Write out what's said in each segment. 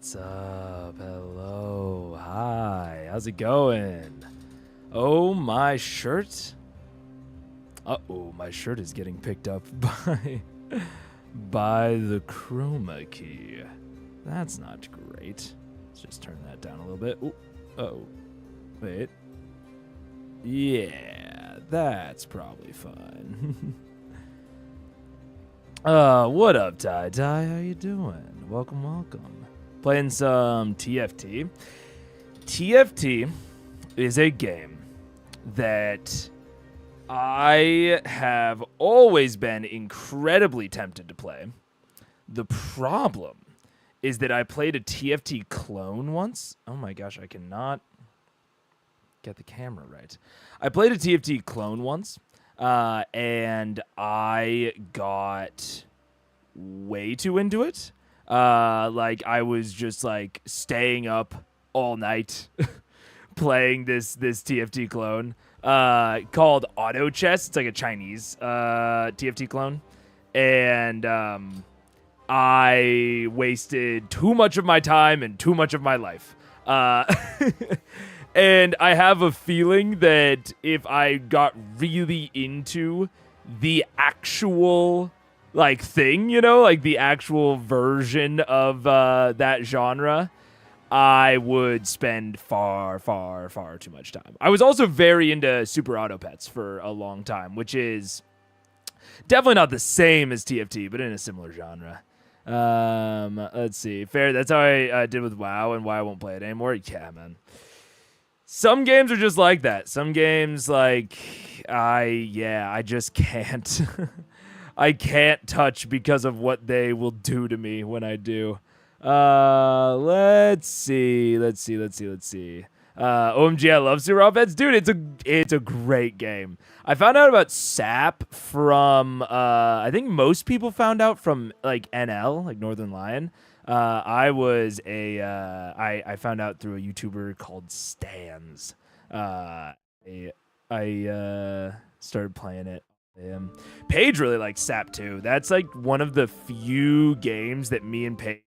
What's up? Hello. Hi. How's it going? Oh, my shirt. Uh-oh, my shirt is getting picked up by the chroma key. That's not great. Let's just turn that down a little bit. Ooh. Uh-oh. Wait. Yeah, that's probably fine. What up, Ty? How you doing? Welcome. Playing some TFT. TFT is a game that I have always been incredibly tempted to play. The problem is that I played a TFT clone once. Oh my gosh, I cannot get the camera right. I played a TFT clone once, and I got way too into it. Like I was just like staying up all night playing this TFT clone called Auto Chess. It's like a Chinese TFT clone, and I wasted too much of my time and too much of my life. And I have a feeling that if I got really into the actual like thing, you know, like the actual version of that genre, I would spend far too much time. I was also very into Super Auto Pets for a long time, which is definitely not the same as TFT, but in a similar genre. Let's see. Fair. That's how I did with WoW, and why I won't play it anymore. Yeah, man. Some games are just like that. Some games, like, I just can't. I can't touch because of what they will do to me when I do. Let's see. OMG, I love Super Offense. Dude, it's a great game. I found out about SAP from, I think most people found out from, like, NL, like Northern Lion. I found out through a YouTuber called Stans. I started playing it. Paige really likes SAP too. That's like one of the few games that me and Paige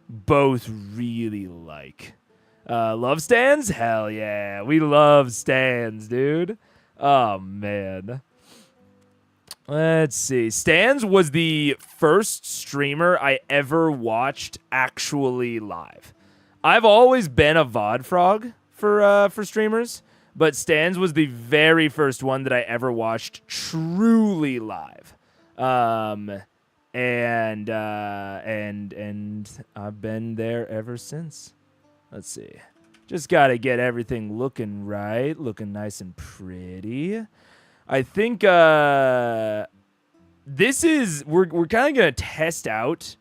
both really like. Love Stans? Hell yeah. We love Stans, dude. Oh, man. Let's see. Stans was the first streamer I ever watched actually live. I've always been a VOD frog for streamers, but Stans was the very first one that I ever watched truly live. And I've been there ever since. Let's see. Just got to get everything looking right, looking nice and pretty. I think this is we're kind of gonna test out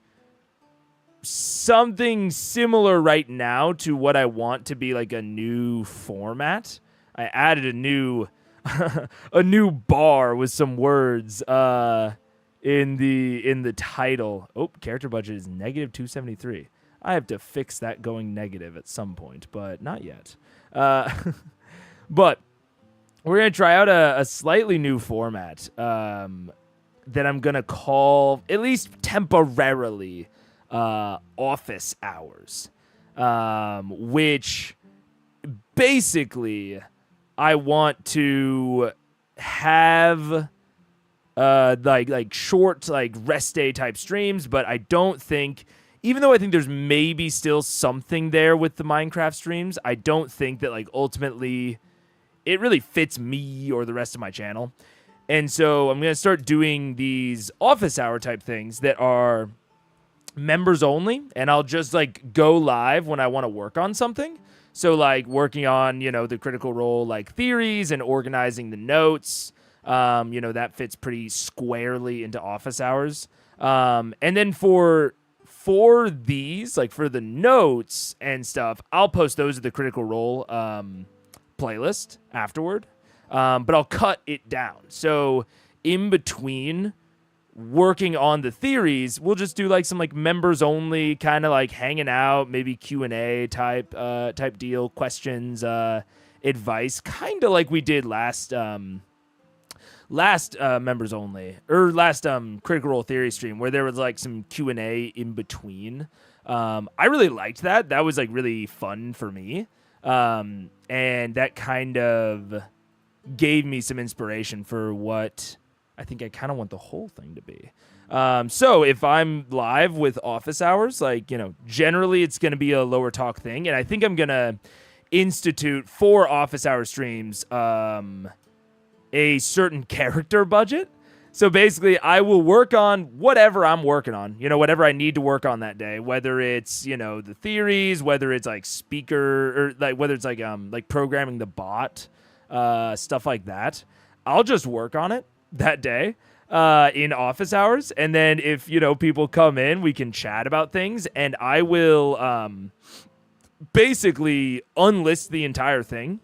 something similar right now to what I want to be like a new format. I added a new a new bar with some words in the title. Oh, character budget is negative 273. I have to fix that going negative at some point, but not yet. But we're going to try out a slightly new format that I'm going to call, at least temporarily, office hours. Which basically I want to have like short like rest day type streams, but I don't think, even though I think there's maybe still something there with the Minecraft streams, I don't think that like ultimately it really fits me or the rest of my channel. And so I'm going to start doing these office hour type things that are members only, and I'll just like go live when I want to work on something. So like working on, you know, the Critical Role like theories and organizing the notes. You know, that fits pretty squarely into office hours. And then for these, like for the notes and stuff, I'll post those at the Critical Role playlist afterward. But I'll cut it down. So in between working on the theories, we'll just do like some like members only kind of like hanging out, maybe Q&A type deal, questions, advice, kind of like we did last members only, or last Critical Role theory stream, where there was like some Q&A in between. I really liked that. That was like really fun for me. And that kind of gave me some inspiration for what I think I kind of want the whole thing to be. So if I'm live with office hours, like, generally it's going to be a lower talk thing. And I think I'm going to institute for office hour streams a certain character budget. So basically, I will work on whatever I'm working on, whatever I need to work on that day, whether it's, the theories, whether it's like speaker or like whether it's like programming the bot, stuff like that. I'll just work on it that day in office hours. And then if, people come in, we can chat about things, and I will basically unlist the entire thing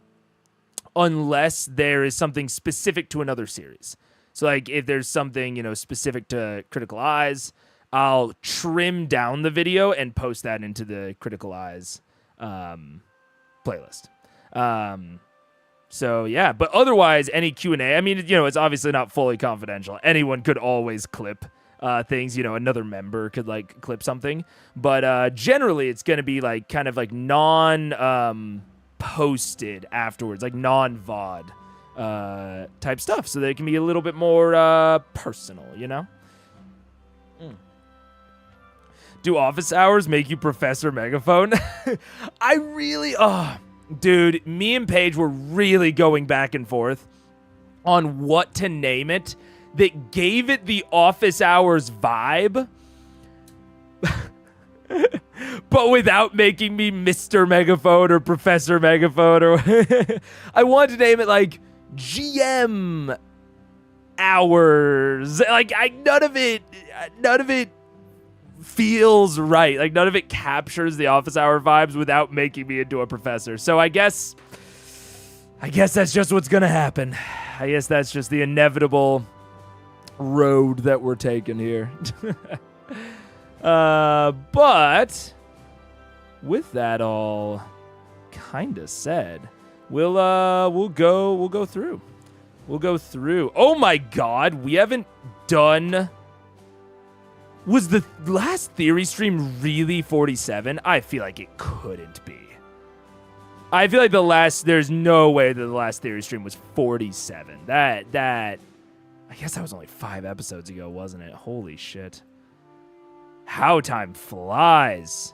unless there is something specific to another series. So, like, if there's something, specific to Critical Eyes, I'll trim down the video and post that into the Critical Eyes playlist. So, yeah. But otherwise, any Q&A, I mean, it's obviously not fully confidential. Anyone could always clip things. Another member could, like, clip something. But generally, it's going to be, like, kind of, like, non-posted afterwards, like, non-VOD. Type stuff, so that it can be a little bit more personal, Do office hours make you Professor Megaphone? I really, dude, me and Paige were really going back and forth on what to name it that gave it the office hours vibe, but without making me Mr. Megaphone or Professor Megaphone, or I wanted to name it like GM hours. Like, none of it feels right. Like, none of it captures the office hour vibes without making me into a professor. So I guess that's just what's gonna happen. I guess that's just the inevitable road that we're taking here. But with that all kind of said, we'll go through. Oh my God, we haven't done. Was the last theory stream really 47? I feel like it couldn't be. I feel like there's no way that the last theory stream was 47. That I guess that was only 5 episodes ago, wasn't it? Holy shit. How time flies.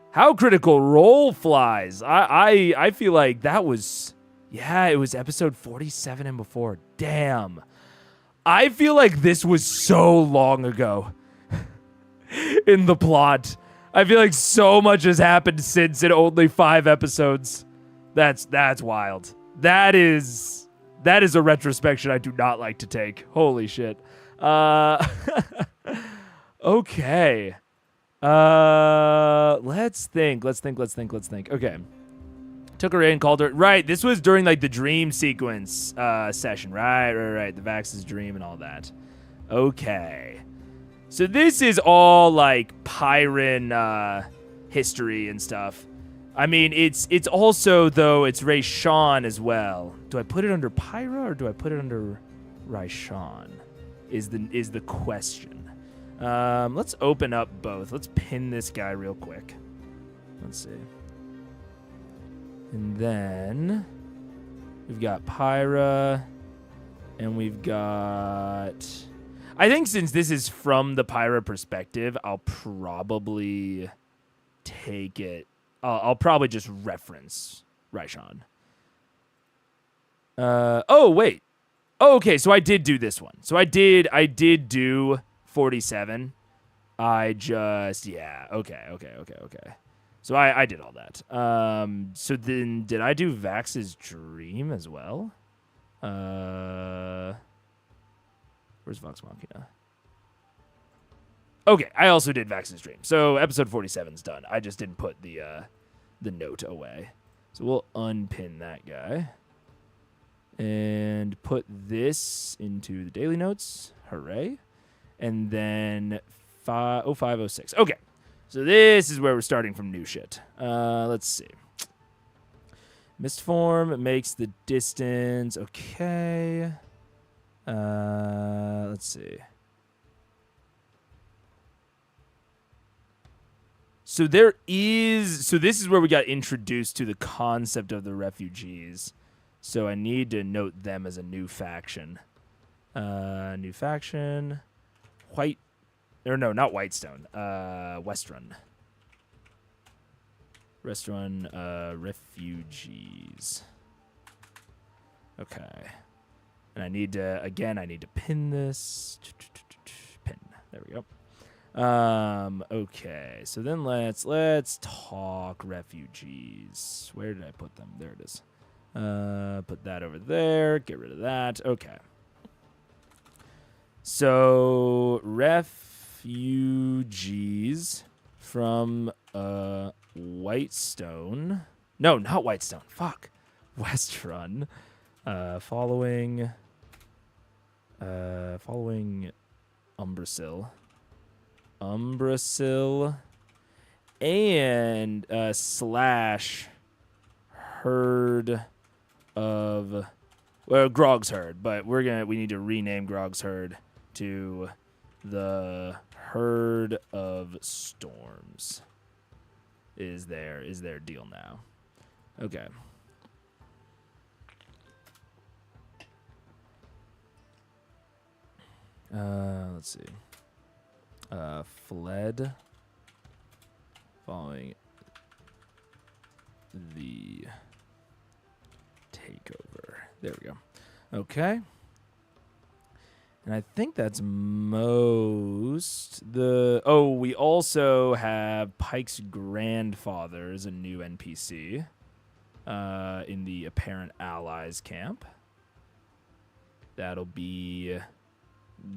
How Critical Role flies. I feel like that was, it was episode 47 and before. Damn. I feel like this was so long ago in the plot. I feel like so much has happened since in only 5 episodes. That's wild. That is a retrospection I do not like to take. Holy shit. Okay. Let's think. Okay. Took her in, called her. Right, this was during, like, the dream sequence session. Right. The Vax's dream and all that. Okay. So this is all, like, Pyron history and stuff. I mean, it's also, though, it's Rayshawn as well. Do I put it under Pyra or do I put it under Rayshawn? Is the question. Let's open up both. Let's pin this guy real quick. Let's see. And then we've got Pyra, and we've got. I think since this is from the Pyra perspective, I'll probably take it. I'll probably just reference Rayshawn. Oh wait. Oh, okay. So I did do this one. So I did do 47. I just, okay. So I did all that. So then did I do Vax's dream as well? Where's Vox Machina? Okay, I also did Vax's dream. So episode 47's done. I just didn't put the note away. So we'll unpin that guy. And put this into the daily notes. Hooray. And then 0506. Okay. So this is where we're starting from new shit. Let's see. Mist form makes the distance. Okay. Let's see. So there is. So this is where we got introduced to the concept of the refugees. So I need to note them as a new faction. New faction. White. Or no, not Whitestone. Westrun. Westrun refugees. Okay. And I need to pin this. Pin. There we go. Okay. So then let's talk refugees. Where did I put them? There it is. Put that over there. Get rid of that. Okay. So refugees from Whitestone. No, not Whitestone. Fuck. Westrun. Following Umbrasyl. And slash herd of Grog's herd, but we need to rename Grog's herd to the herd of storms. Is their deal now? Okay. Let's see. Fled following the takeover. There we go. Okay. And I think that's most. We also have Pike's grandfather as a new NPC in the apparent allies camp. That'll be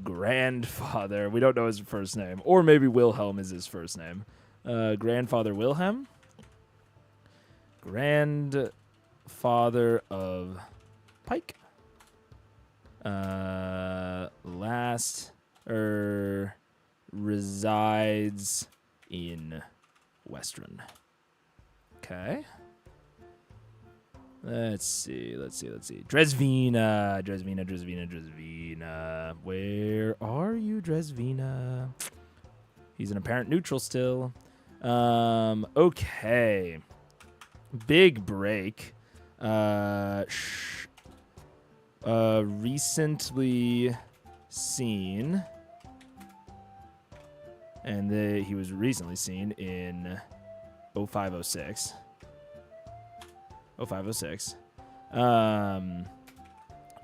grandfather. We don't know his first name. Or maybe Wilhelm is his first name. Grandfather Wilhelm. Grandfather of Pike. Resides in Westrun. Okay. Let's see. Dresvina. Where are you, Dresvina? He's an apparent neutral still. Okay. Big break. Recently seen. And he was recently seen in 0506. 0506.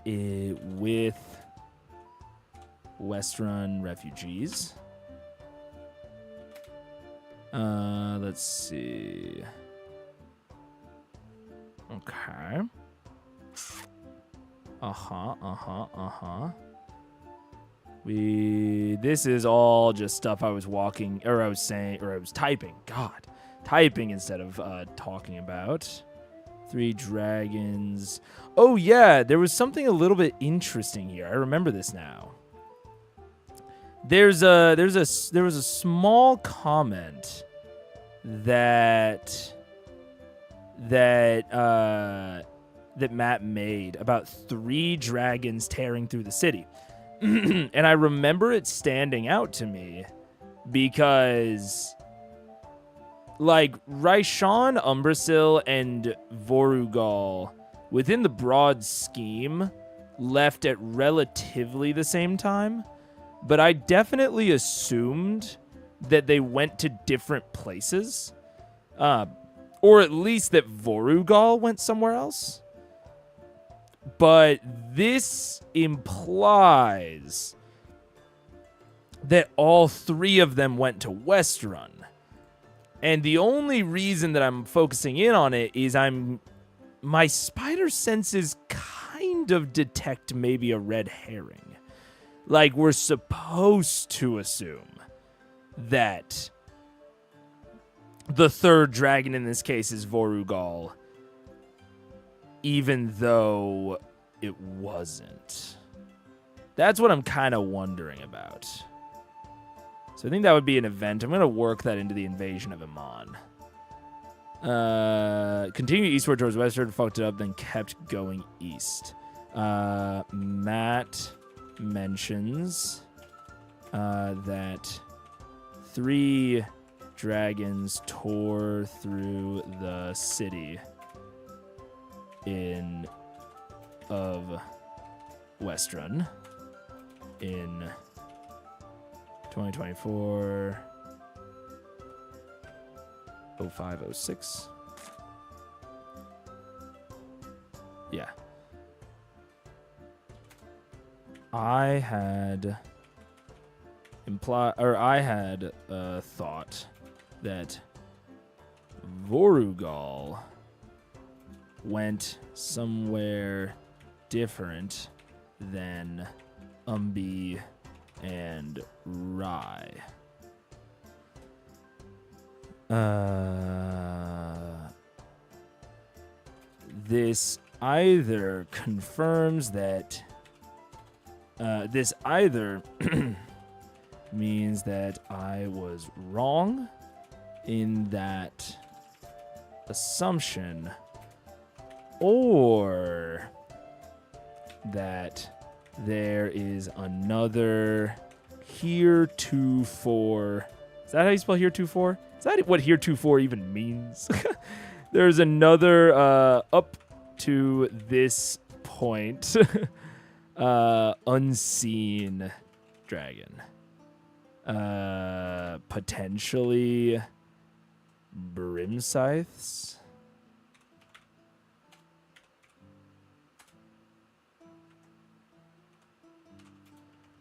With Westrun refugees. Let's see. Okay. This is all just stuff I was typing. God. Typing instead of talking about. 3 dragons. Oh yeah, there was something a little bit interesting here. I remember this now. There was a small comment that Matt made about 3 dragons tearing through the city. And I remember it standing out to me because like Raishan, Umbrasyl, and Vorugal within the broad scheme left at relatively the same time, but I definitely assumed that they went to different places, or at least that Vorugal went somewhere else. But this implies that all 3 of them went to Westrun. And the only reason that I'm focusing in on it is my spider senses kind of detect maybe a red herring. Like, we're supposed to assume that the 3rd dragon in this case is Vorugal, even though it wasn't. That's what I'm kind of wondering about. So I think that would be an event. I'm going to work that into the invasion of Iman. Continue eastward towards westward, fucked it up, then kept going east. Matt mentions that 3 dragons tore through the city of Westrun in 2024 0506. Yeah. I had thought that Vorugal went somewhere different than Umbi and Rai. This either confirms that this either means that I was wrong in that assumption, or that there is another heretofore. Is that how you spell heretofore? Is that what heretofore even means? There's another up to this point unseen dragon. Potentially Brim Scythes.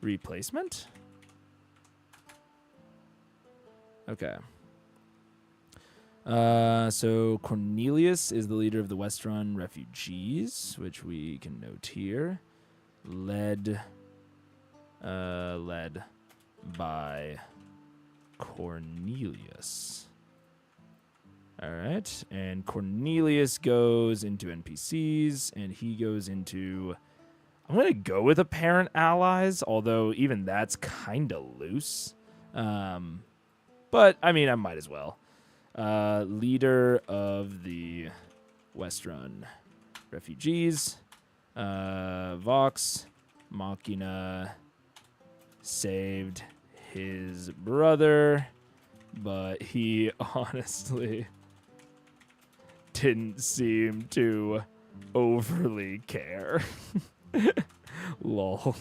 Replacement? Okay. So Cornelius is the leader of the Westrun refugees, which we can note here. Led by Cornelius. All right, and Cornelius goes into NPCs, and he goes into... I'm going to go with apparent allies, although even that's kind of loose. But, I mean, I might as well. Leader of the Westrun refugees. Vox Machina saved his brother, but he honestly didn't seem to overly care. Lol.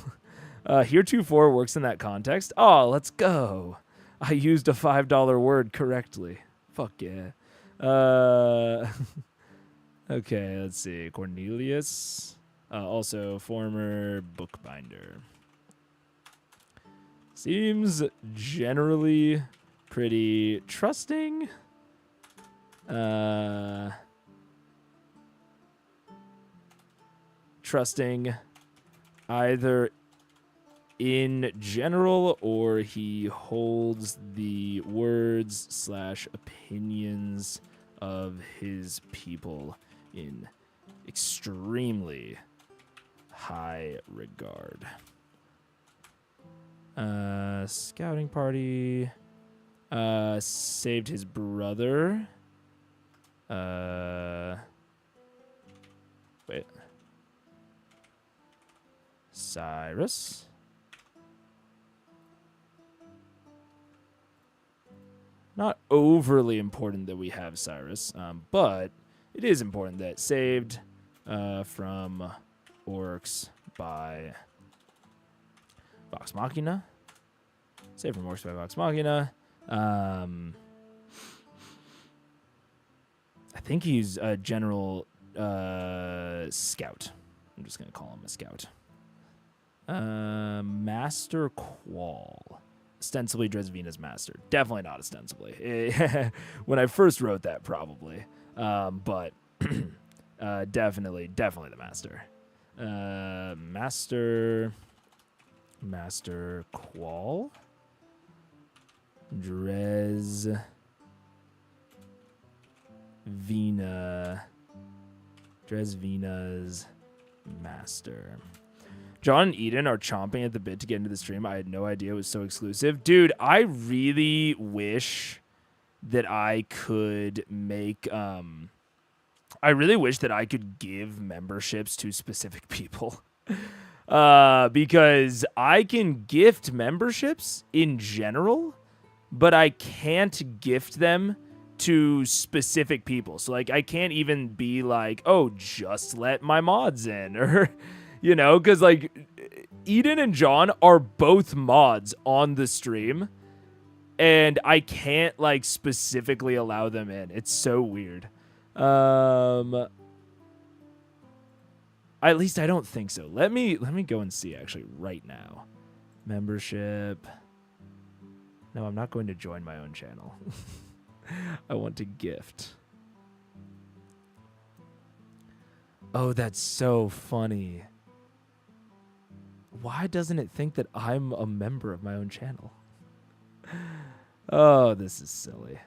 Heretofore works in that context. Oh, let's go. I used a $5 word correctly. Fuck yeah. Okay, let's see. Cornelius. Also former bookbinder. Seems generally pretty trusting. Trusting either in general, or he holds the words / opinions of his people in extremely high regard. Scouting party. Saved his brother. Wait. Cyrus. Not overly important that we have Cyrus, but it is important that saved from orcs by Vox Machina. Saved from orcs by Vox Machina. I think he's a general scout. I'm just going to call him a scout. Master Qual. Ostensibly Dresvina's master. Definitely not ostensibly. When I first wrote that, probably. But definitely the master. Master Qual. Dresvina's master. John and Eden are chomping at the bit to get into the stream. I had no idea it was so exclusive. Dude, I really wish that I could make... I really wish that I could give memberships to specific people. Because I can gift memberships in general, but I can't gift them to specific people. So like I can't even be like, oh, just let my mods in, or you know, because like Eden and John are both mods on the stream, and I can't like specifically allow them in. It's so weird. At least I don't think so. Let me go and see actually right now. Membership. No, I'm not going to join my own channel. I want to gift. Oh, that's so funny. Why doesn't it think that I'm a member of my own channel? Oh, this is silly.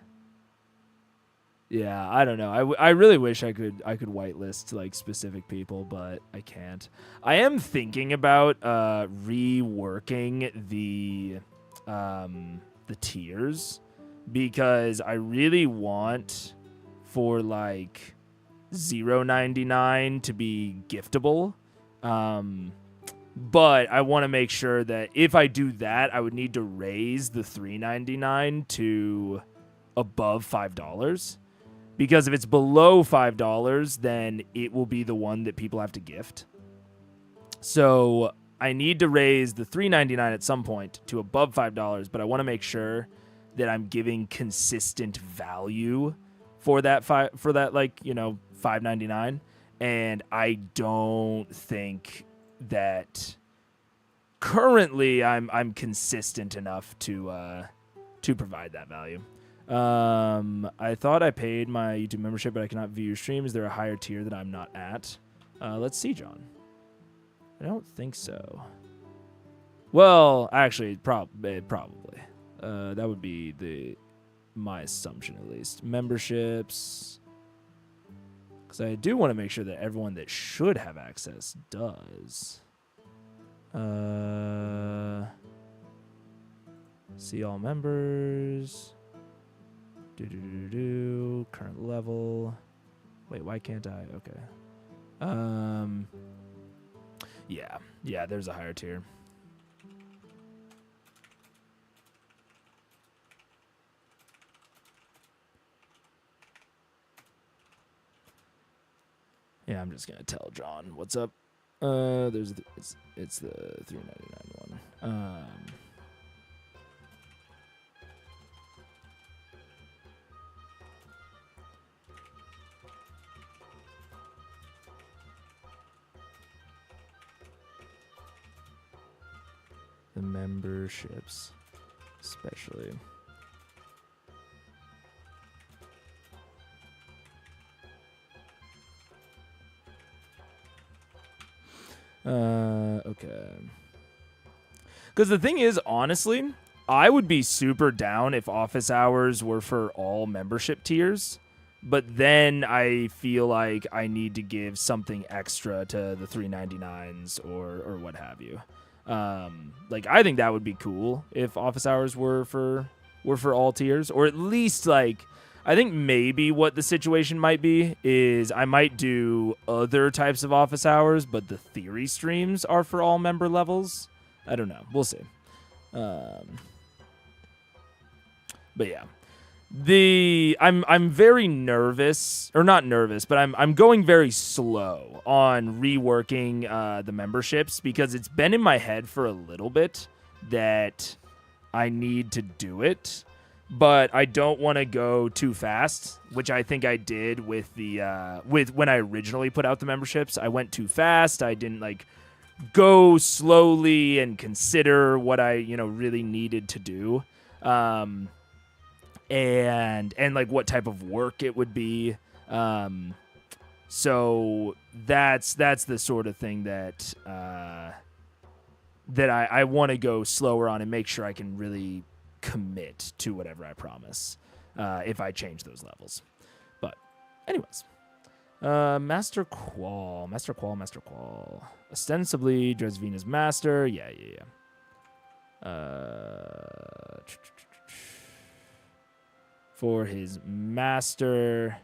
Yeah, I don't know. I really wish I could whitelist like specific people, but I can't. I am thinking about reworking the tiers, because I really want for like 0.99 to be giftable. But I want to make sure that if I do that, I would need to raise the 3.99 to above $5. Because if it's below $5, then it will be the one that people have to gift. So I need to raise the $3.99 at some point to above $5, but I want to make sure that I'm giving consistent value for that like, you know, $5.99. And I don't think that currently I'm consistent enough to provide that value. I thought I paid my YouTube membership, but I cannot view your stream. Is there a higher tier that I'm not at? Let's see, John. I don't think so. Well, actually, probably. That would be my assumption, at least. Memberships. Because I do want to make sure that everyone that should have access does. See all members. Current level. Wait, why can't I? Okay. Yeah, there's a higher tier. Yeah, I'm just gonna tell John what's up. It's the 3.99 one. The memberships, especially. Okay. Because the thing is, honestly, I would be super down if office hours were for all membership tiers, but then I feel like I need to give something extra to the 3.99s or what have you. Like I think that would be cool if office hours were for all tiers, or at least like I think maybe what the situation might be is I might do other types of office hours, but the theory streams are for all member levels. I don't know. We'll see. But yeah. I'm very nervous, or not nervous, but I'm going very slow on reworking the memberships, because it's been in my head for a little bit that I need to do it, but I don't want to go too fast, which I think I did with the with when I originally put out the memberships. I went too fast. I didn't like go slowly and consider what I really needed to do. And like what type of work it would be. So that's the sort of thing that I want to go slower on and make sure I can really commit to whatever I promise if I change those levels. But anyways, Master Qual. Ostensibly Dresvina's master. Yeah. For his master,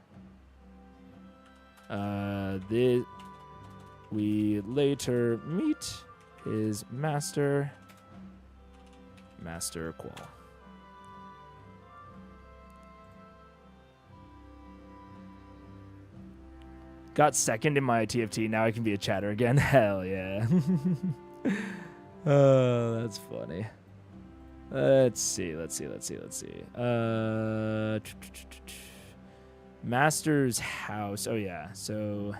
we later meet his master, Master Qual. Got second in my TFT. Now I can be a chatter again. Hell yeah. Oh, that's funny. Let's see. Master's house. Oh, yeah. So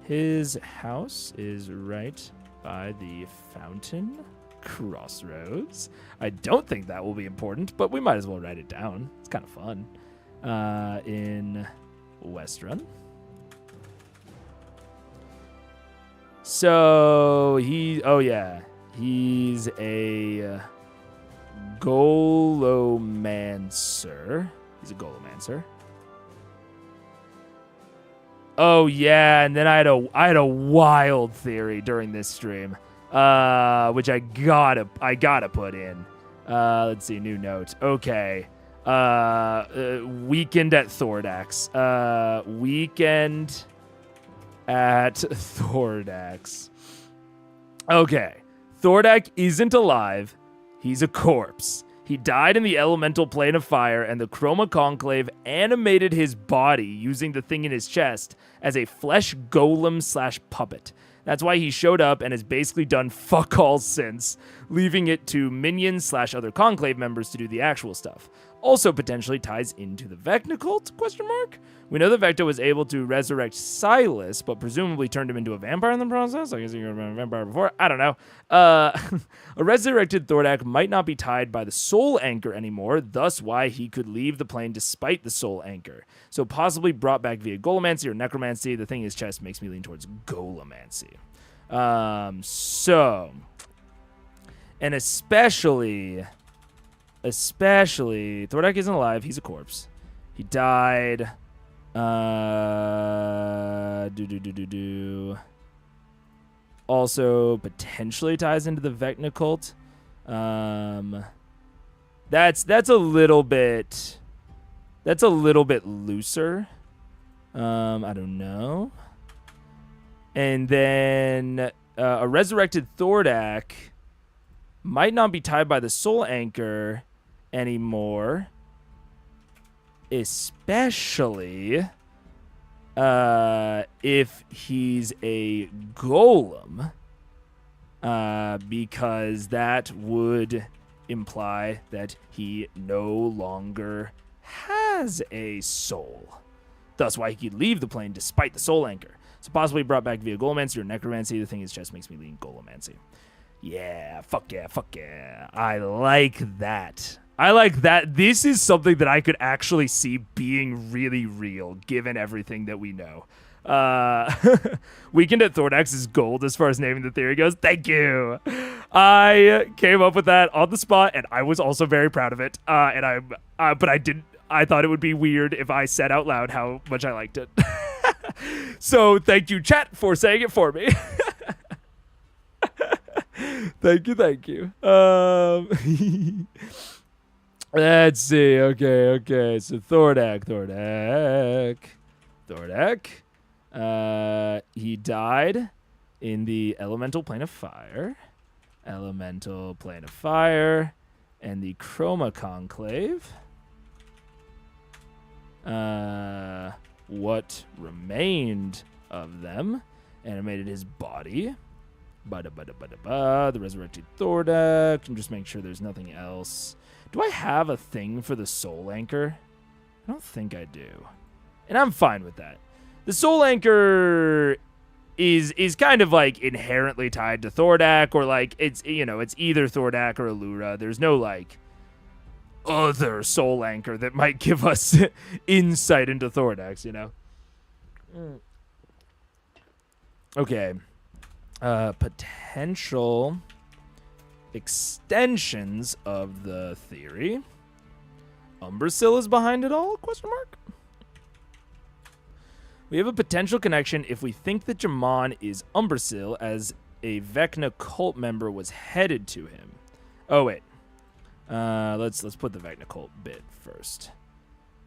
his house is right by the fountain crossroads. I don't think that will be important, but we might as well write it down. It's kind of fun. In Westrun. So he's a Golomancer. He's a Golomancer. Oh yeah, and then I had a wild theory during this stream, which I gotta put in. Let's see, new note. Okay, weekend at Thordax. Weekend at Thordax. Okay, Thordak isn't alive. He's a corpse. He died in the elemental plane of fire, and the Chroma Conclave animated his body using the thing in his chest as a flesh golem / puppet. That's why he showed up and has basically done fuck all since, leaving it to minions / other Conclave members to do the actual stuff. Also potentially ties into the Vecna cult, ? We know that Vecna was able to resurrect Silas, but presumably turned him into a vampire in the process. I guess he could have been a vampire before. I don't know. A resurrected Thordak might not be tied by the soul anchor anymore, thus why he could leave the plane despite the soul anchor. So possibly brought back via Golomancy or Necromancy. The thing in his chest makes me lean towards Golomancy. And especially, Thordak isn't alive. He's a corpse. He died. Also potentially ties into the Vecna cult. That's a little bit looser. I don't know. And then a resurrected Thordak might not be tied by the soul anchor anymore, especially if he's a golem, because that would imply that he no longer has a soul. Thus why he could leave the plane despite the soul anchor. So possibly brought back via Golomancy or Necromancy. The thing is just makes me lean Golomancy. Yeah, fuck yeah. I like that. This is something that I could actually see being really real, given everything that we know. Weekend at Thordax is gold as far as naming the theory goes. Thank you. I came up with that on the spot, and I was also very proud of it. But I didn't. I thought it would be weird if I said out loud how much I liked it. So thank you, chat, for saying it for me. Thank you. Let's see. Okay. So Thordak. He died in the elemental plane of fire. And the Chroma Conclave. What remained of them animated his body. The resurrected Thordak. I'm just making sure there's nothing else. Do I have a thing for the soul anchor? I don't think I do. And I'm fine with that. The soul anchor is kind of like inherently tied to Thordak, or like it's either Thordak or Allura. There's no like other soul anchor that might give us insight into Thordax, you know? Okay. Potential extensions of the theory. Umbrasyl is behind it all? ? We have a potential connection if we think that Jamon is Umbrasyl, as a Vecna cult member was headed to him. Oh wait. Let's put the Vecna cult bit first.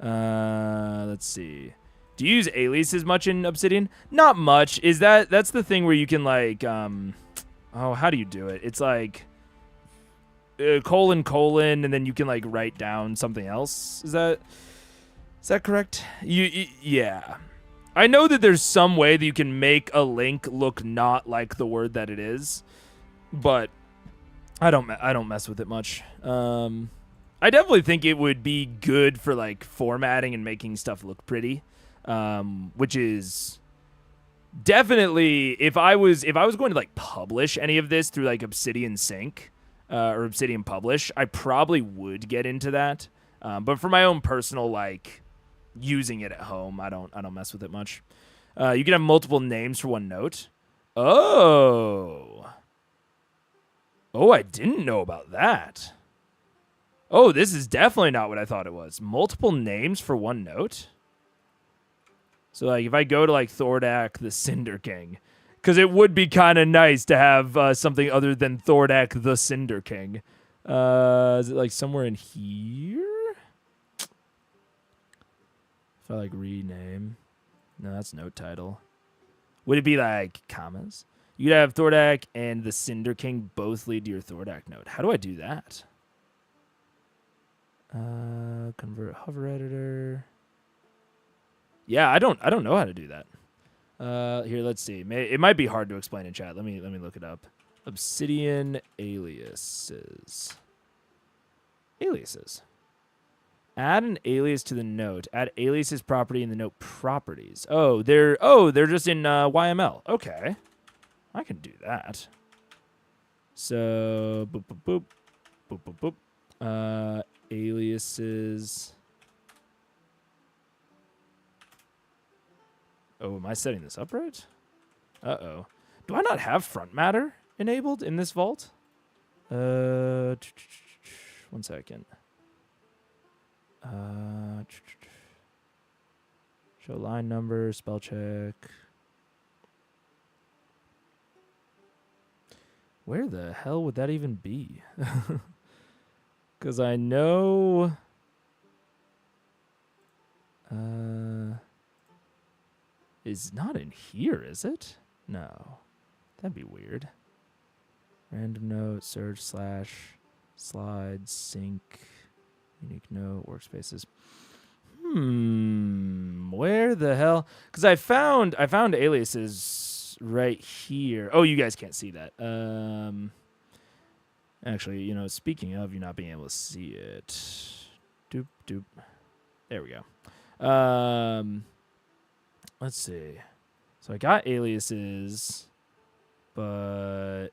Let's see. Do you use aliases much in Obsidian? Not much. That's the thing where you can like how do you do it? It's like colon, and then you can like write down something else. Is that correct? Yeah. I know that there's some way that you can make a link look not like the word that it is, but I don't mess with it much. I definitely think it would be good for like formatting and making stuff look pretty, which is definitely if I was going to like publish any of this through like Obsidian Sync or Obsidian Publish, I probably would get into that. But for my own personal like using it at home, I don't mess with it much. You can have multiple names for one note. Oh, I didn't know about that. Oh, this is definitely not what I thought it was. Multiple names for one note? So, like, if I go to, like, Thordak the Cinder King, because it would be kind of nice to have something other than Thordak the Cinder King. Is it, like, somewhere in here? If I, like, rename. No, that's note title. Would it be, like, commas? You'd have Thordak and the Cinder King both lead to your Thordak note. How do I do that? Convert hover editor. Yeah, I don't know how to do that. Here, let's see. It might be hard to explain in chat. Let me look it up. Obsidian aliases. Aliases. Add an alias to the note. Add aliases property in the note properties. Oh, they're just in YML. Okay, I can do that. So boop boop boop boop boop boop. Aliases. Oh, am I setting this up right? Uh-oh. Do I not have front matter enabled in this vault? 1 second. Show line number, spell check. Where the hell would that even be? Because I know... It's not in here, is it? No. That'd be weird. Random note, search, slash, slides, sync, unique note, workspaces. Where the hell? Because I found aliases right here. Oh, you guys can't see that. Actually, you know, speaking of you not being able to see it. Doop, doop. There we go. Let's see. So I got aliases, but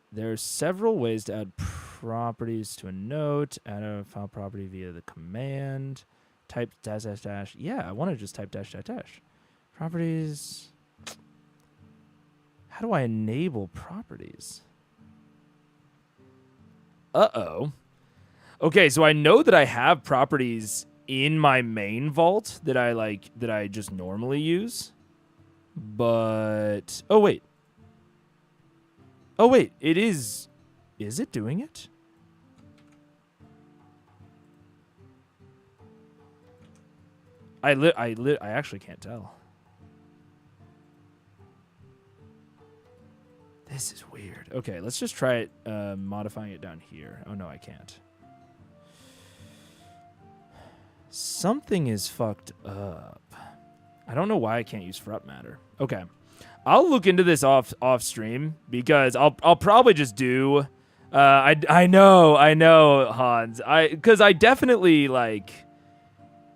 there are several ways to add properties to a note. Add a file property via the command. Type dash dash dash. Yeah, I want to just type dash dash dash. Properties. How do I enable properties? Uh-oh. Okay, so I know that I have properties in my main vault that I just normally use. But oh wait, it is it doing it? I actually can't tell. This is weird. Okay, let's just try it modifying it down here. Oh no, I can't. Something is fucked up. I don't know why I can't use front matter. Okay. I'll look into this off stream because I'll probably just do I know Hans. Cuz I definitely like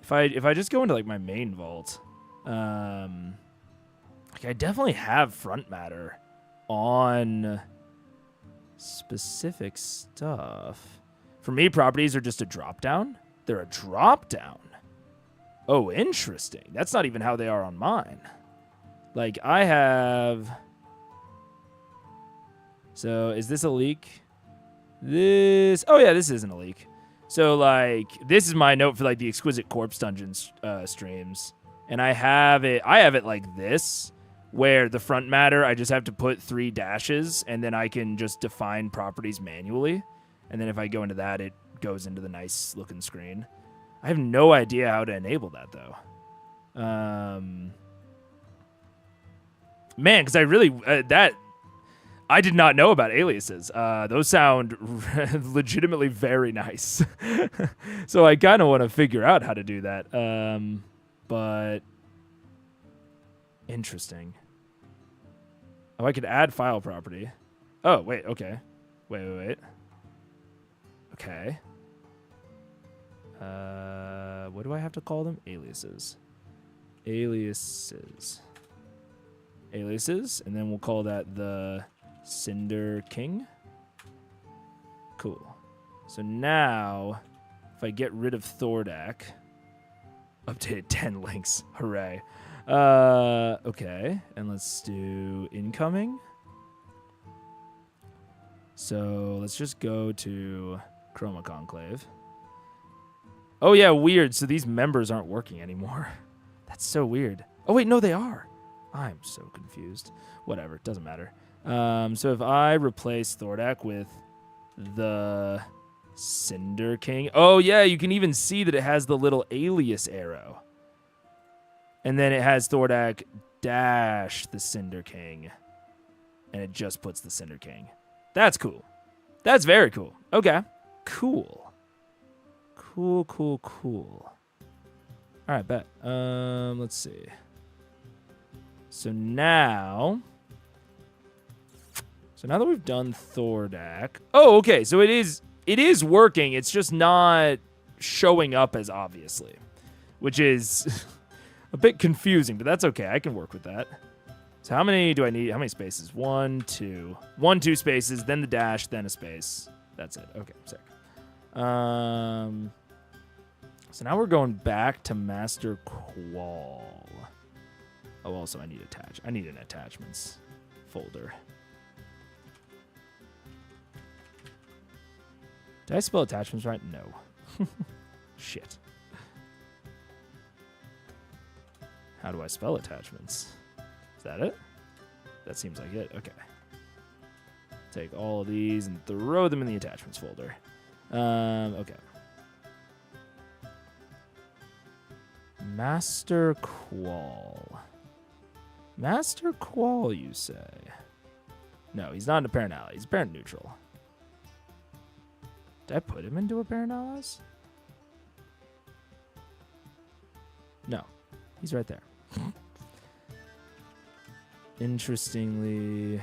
if I just go into like my main vault, like I definitely have front matter on specific stuff. For me, properties are just a drop down. They're a drop down. Oh, interesting. That's not even how they are on mine. Like I have. So is this a leak? This. Oh yeah, this isn't a leak. So like this is my note for like the Exquisite Corpse Dungeons streams, and I have it like this, where the front matter I just have to put 3 dashes, and then I can just define properties manually, and then if I go into that, it goes into the nice looking screen. I have no idea how to enable that though. Man, because I really that I did not know about aliases. Those sound legitimately very nice. So I kind of want to figure out how to do that. but interesting. Oh, I could add file property. Oh, wait, okay. Wait. Okay. What do I have to call them? Aliases. Aliases, and then we'll call that the Cinder King. Cool. So now, if I get rid of Thordak, updated 10 links. Hooray. Okay, and let's do incoming. So let's just go to Chroma Conclave. Oh yeah, weird. So these members aren't working anymore. That's so weird. Oh wait, no, they are. I'm so confused. Whatever, it doesn't matter. So if I replace Thordak with the Cinder King. Oh yeah, you can even see that it has the little alias arrow. And then it has Thordak dash the Cinder King. And it just puts the Cinder King. That's cool. That's very cool. Okay. Cool. Cool. All right, bet. Let's see. So now that we've done Thordak. Oh, okay. So it is working. It's just not showing up as obviously, which is a bit confusing, but that's okay. I can work with that. So how many do I need? How many spaces? 1, 2. 1, 2 spaces, then the dash, then a space. That's it. Okay, sick. So now we're going back to Master Qual. Oh, also I need an attachments folder. Did I spell attachments right? No. Shit. How do I spell attachments? Is that it? That seems like it. Okay. Take all of these and throw them in the attachments folder. Okay. Master Qual. Master Qual, you say? No, he's not an apparent ally. He's apparent neutral. Did I put him into apparent allies? No. He's right there. Interestingly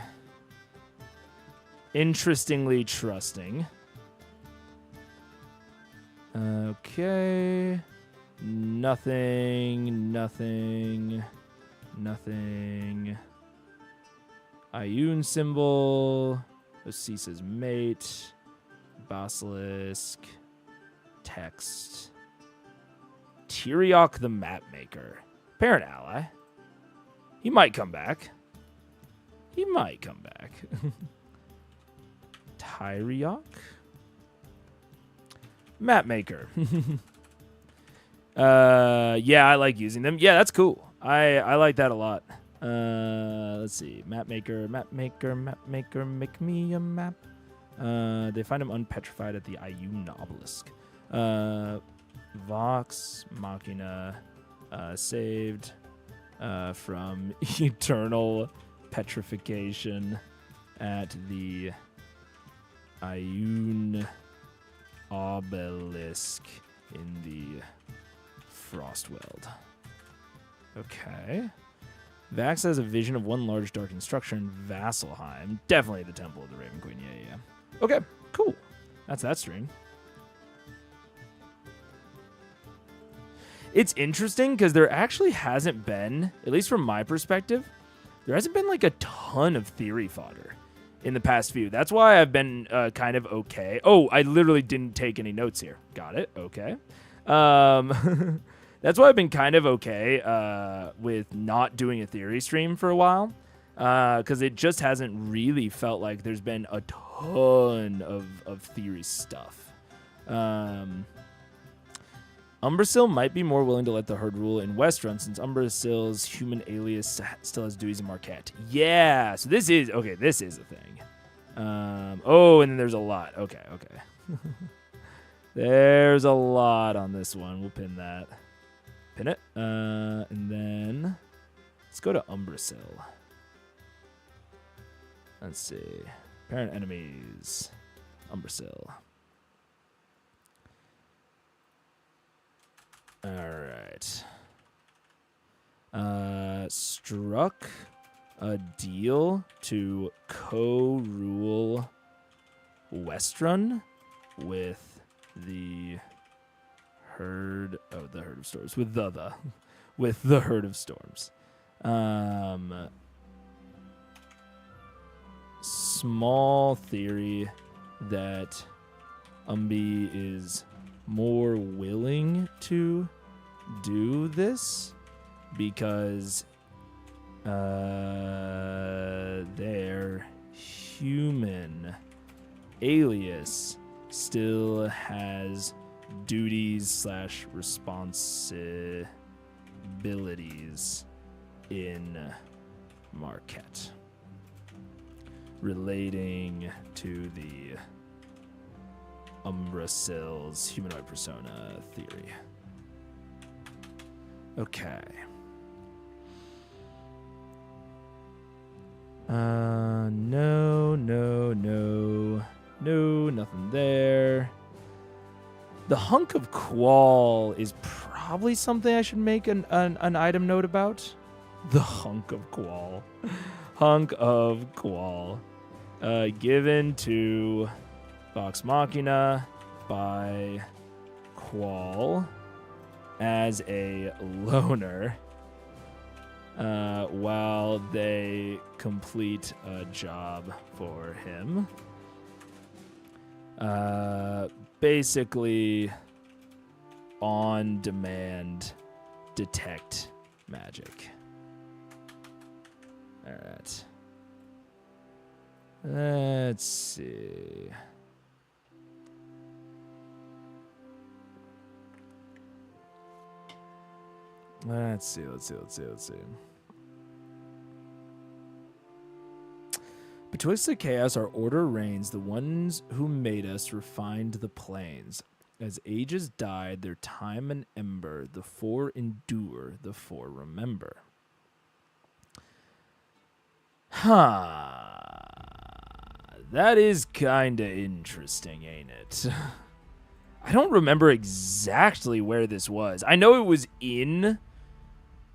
trusting. Okay. Nothing. Ioun symbol. Ossesa's mate. Basilisk. Text. Tyriok the Mapmaker. Parent ally. He might come back. Tyriok. Mapmaker. Yeah, I like using them. Yeah, that's cool. I like that a lot. Let's see. Mapmaker, make me a map. They find him unpetrified at the Ioun obelisk. Vox Machina saved from eternal petrification at the Ioun obelisk in the Frostweld. Okay. Vax has a vision of one large darkened structure in Vasselheim. Definitely the Temple of the Raven Queen. Yeah. Okay, cool. That's that stream. It's interesting because there actually hasn't been, at least from my perspective, there hasn't been like a ton of theory fodder in the past few. That's why I've been kind of okay. Oh, I literally didn't take any notes here. Got it. Okay. That's why I've been kind of okay with not doing a theory stream for a while, because it just hasn't really felt like there's been a ton of theory stuff. Umbrasyl might be more willing to let the herd rule in Westrun, since Umbrasyl's human alias still has duties in Marquette. Yeah, so this is a thing. Oh, and then there's a lot. Okay. There's a lot on this one. We'll pin that. Pin it. And then let's go to Umbrasyl. Let's see. Parent enemies. Umbrasyl. All right. struck a deal to co-rule Westrun with the herd of storms. With the herd of storms. Small theory that Umbi is more willing to do this because their human alias still has duties / responsibilities in Marquette relating to the Umbracill's humanoid persona theory. Okay. No, nothing there. The hunk of qual is probably something I should make an item note about. The hunk of qual. Hunk of qual. Given to Vox Machina by Qual as a loner while they complete a job for him. Basically, on-demand detect magic. All right. Let's see. Let's see. Betwixt the chaos our order reigns, the ones who made us refined the plains. As ages died, their time and ember, the four endure, the four remember. That is kinda interesting, ain't it? I don't remember exactly where this was. I know it was in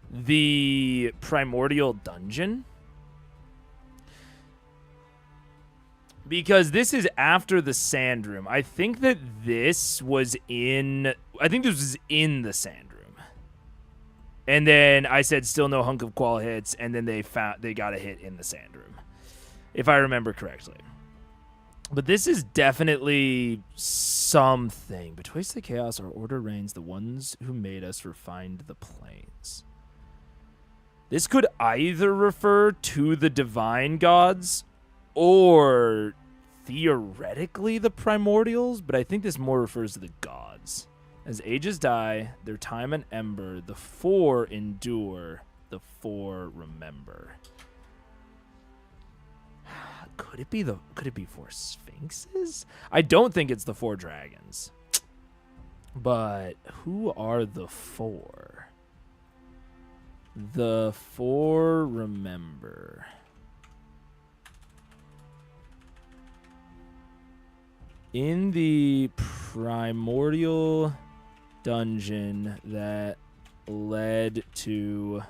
the Primordial Dungeon. Because this is after the Sand Room. I think this was in the Sand Room. And then I said still no hunk of qual hits, and then they got a hit in the Sand Room. If I remember correctly. But this is definitely something. Betwixt the chaos our order reigns, the ones who made us refined the plains. This could either refer to the divine gods or theoretically the primordials, but I think this more refers to the gods. As ages die, their time and ember, the four endure, the four remember. Could it be four sphinxes? I don't think it's the four dragons. But who are the four? The four remember. In the primordial dungeon that led to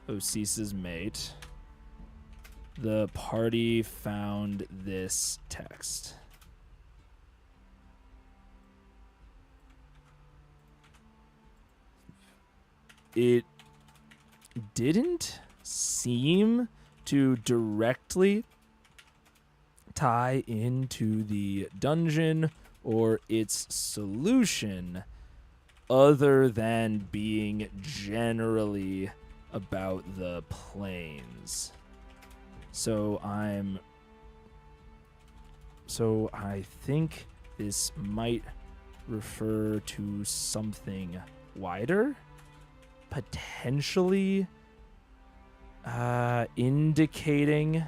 Osisa's mate, the party found this text. It didn't seem to directly tie into the dungeon or its solution other than being generally about the planes. So I think this might refer to something wider, potentially indicating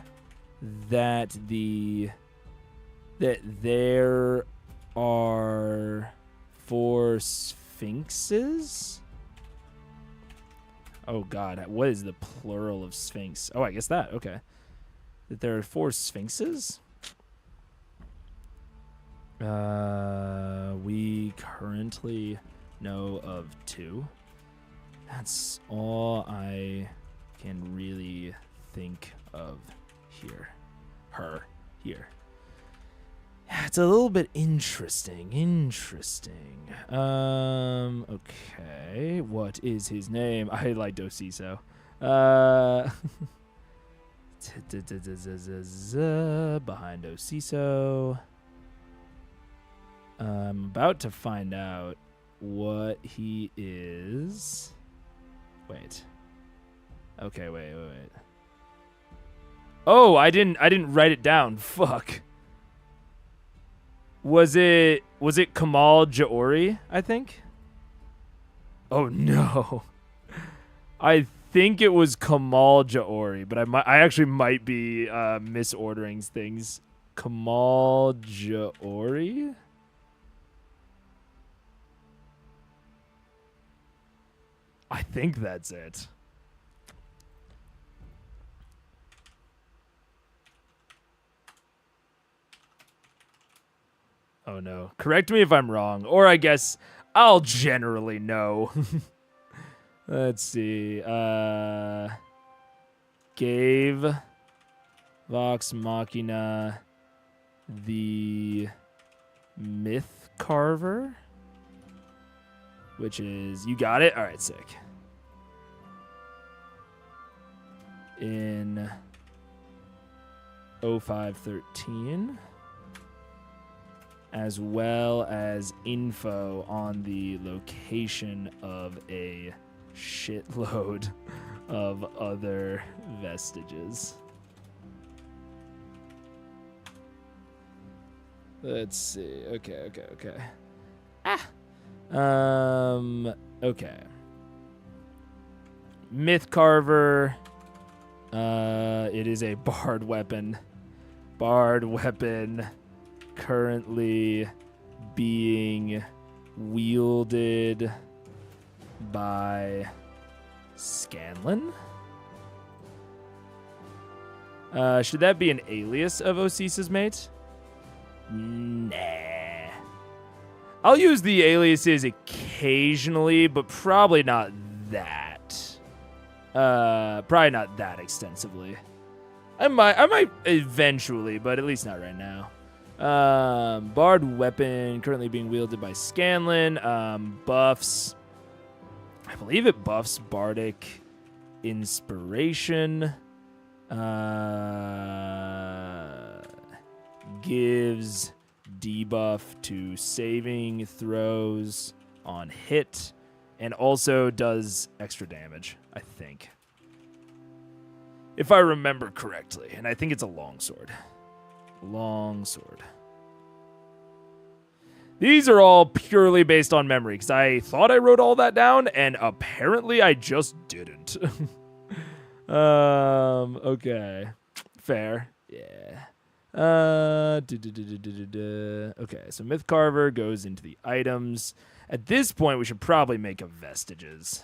that there are four sphinxes. Oh God, what is the plural of sphinx? Oh, I guess that. Okay. That there are four sphinxes? We currently know of two. That's all I can really think of here. Here. It's a little bit interesting. Okay. What is his name? I like Dosiso. Behind Dosiso. I'm about to find out what he is. Wait. Okay, wait. Oh, I didn't write it down. Fuck. Was it Kamal Jaori, I think? Oh no. I think it was Kamal Jaori, but I actually might be misordering things. Kamal Jaori? I think that's it. Oh no. Correct me if I'm wrong, or I guess I'll generally know. Let's see. Gave Vox Machina the Myth Carver, which is, you got it? All right, sick. In 0513, as well as info on the location of a shitload of other vestiges. Let's see. Okay. Okay. Myth Carver. It is a barred weapon. Currently being wielded by Scanlan. Should that be an alias of Osisa's mate? Nah. I'll use the aliases occasionally, but probably not that. Probably not that extensively. I might eventually, but at least not right now. Barred weapon currently being wielded by Scanlan. Buffs. I believe it buffs Bardic Inspiration. Gives debuff to saving throws on hit, and also does extra damage, I think. If I remember correctly, and I think it's a longsword. Longsword. These are all purely based on memory, because I thought I wrote all that down, and apparently I just didn't. Okay. Fair. Yeah. Okay, so Myth Carver goes into the items. At this point, we should probably make a vestiges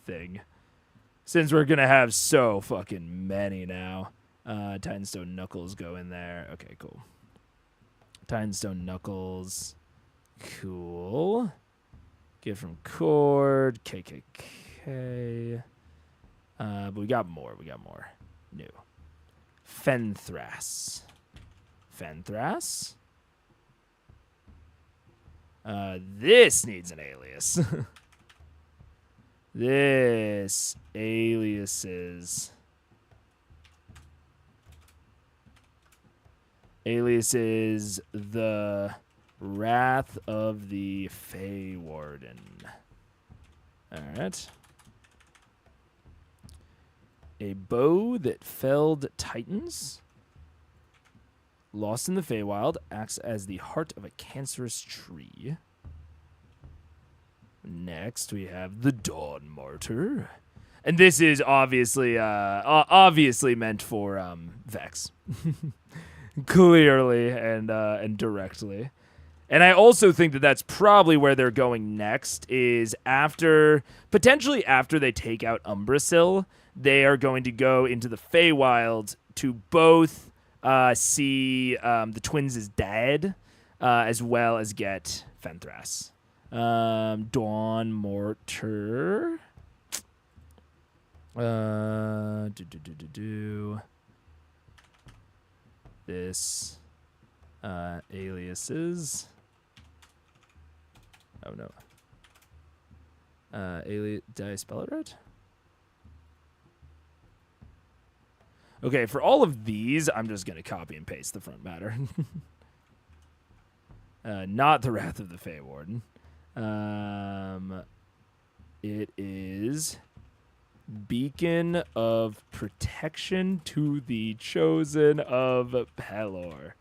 thing, since we're gonna have so fucking many now. Titanstone Knuckles go in there. Okay, cool. Titanstone Knuckles. Cool. Get from Cord. KKK. But we got more. New. Fenthras. This needs an alias. This aliases the Wrath of the Fey Warden. All right. A bow that felled titans. Lost in the Feywild, acts as the heart of a cancerous tree. Next, we have the Dawn Martyr. And this is obviously meant for Vex. Clearly and directly. And I also think that that's probably where they're going next, is potentially after they take out Umbrasyl, they are going to go into the Feywild to both see the twins' dad, as well as get Fenthras. Dawn Mortar. This aliases. Oh no. Did I spell it right? Okay, for all of these, I'm just gonna copy and paste the front matter. Not the Wrath of the Fey Warden. It is Beacon of Protection to the Chosen of Pelor.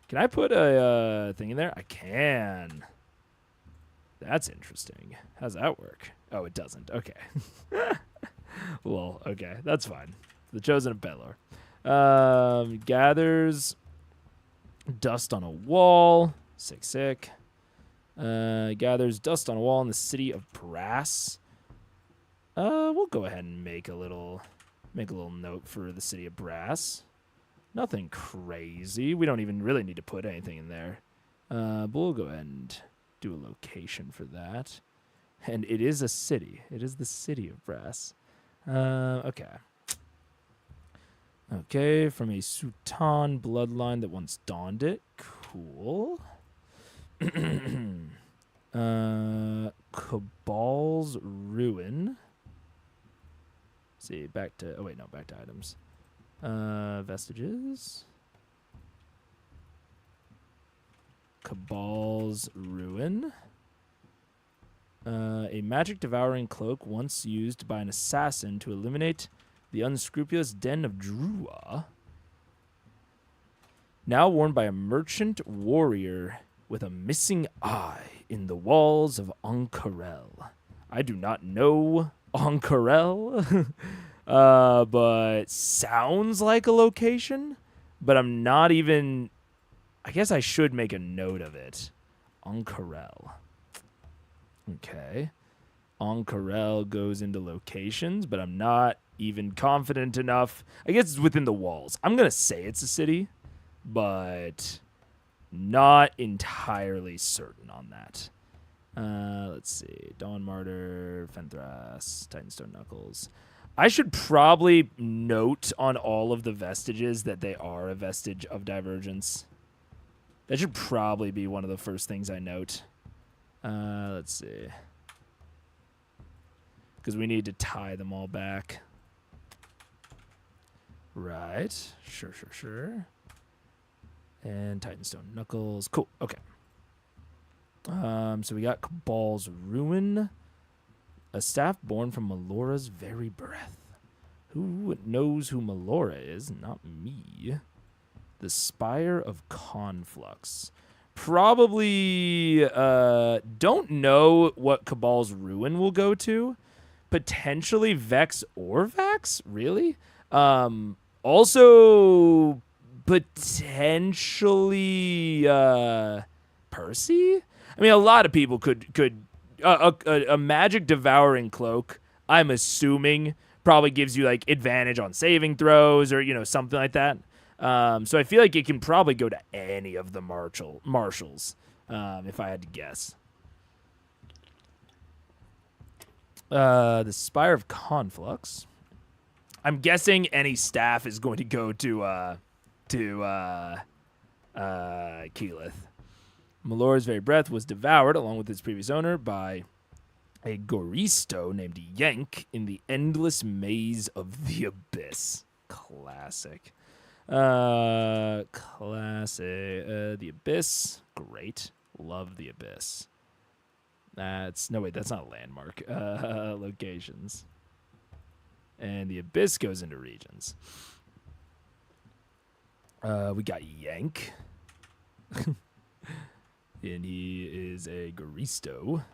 Can I put a thing in there? I can. That's interesting. How's that work? Oh, it doesn't. Okay. Well, okay. That's fine. The Chosen of Pelor. Gathers dust on a wall. Sick. Gathers dust on a wall in the city of Brass. We'll go ahead and make a little note for the city of Brass. Nothing crazy. We don't even really need to put anything in there. But we'll go ahead and do a location for that. And it is a city. It is the city of Brass. Okay. Okay, from a Sutan bloodline that once donned it. Cool. Cabal's Ruin. Let's see, back to items. Vestiges. Cabal's Ruin. A magic devouring cloak once used by an assassin to eliminate the unscrupulous den of Drua. Now worn by a merchant warrior with a missing eye in the walls of Ankarel. I do not know Ankarel, but sounds like a location, but I'm not even... I guess I should make a note of it. Ankarel. Okay. Ankarel goes into locations, but I'm not even confident enough. I guess it's within the walls. I'm going to say it's a city, but not entirely certain on that. Let's see. Dawn Martyr, Fenthras, Titanstone Knuckles. I should probably note on all of the vestiges that they are a vestige of Divergence. That should probably be one of the first things I note. Let's see. Because we need to tie them all back. Right. Sure. And Titanstone Knuckles. Cool. Okay. So we got Cabal's Ruin. A staff born from Melora's very breath. Who knows who Melora is? Not me. The Spire of Conflux. Probably don't know what Cabal's Ruin will go to. Potentially Vex or Vax? Really? Also potentially Percy? I mean, a lot of people could a magic devouring cloak, I'm assuming, probably gives you like advantage on saving throws or, you know, something like that. So I feel like it can probably go to any of the marshals, if I had to guess. The Spire of Conflux. I'm guessing any staff is going to go to Keyleth. Melora's very breath was devoured, along with its previous owner, by a Goristo named Yank in the endless maze of the Abyss. Classic. The Abyss. Great. Love the Abyss. That's not a landmark. Locations. And the Abyss goes into regions. We got Yank. And he is a Goristo.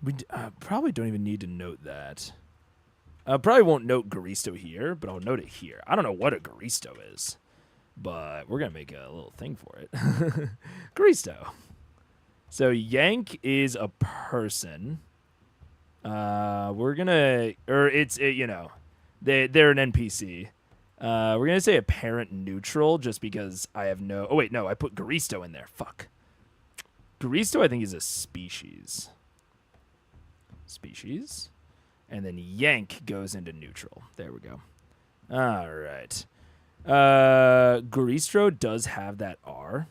We probably don't even need to note that. I probably won't note Goristo here, but I'll note it here. I don't know what a Goristo is, but we're going to make a little thing for it. Goristo. So Yank is a person. We're going to, or you know, they're an NPC. We're going to say apparent neutral just because I have no, oh wait, no, I put Goristo in there. Fuck. Garisto, I think, is a species. And then Yank goes into neutral. There we go. All right. Garistro does have that R.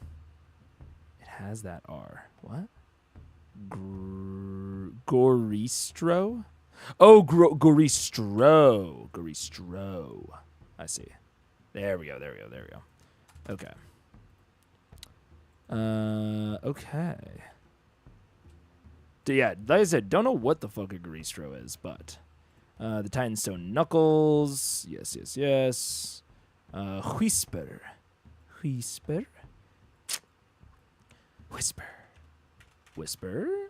It has that R. What? Goristro? Oh, Goristro. I see. There we go. Okay. Okay. Yeah, like I said, don't know what the fuck a Garistro is, but the Titanstone Knuckles. Yes. Whisper.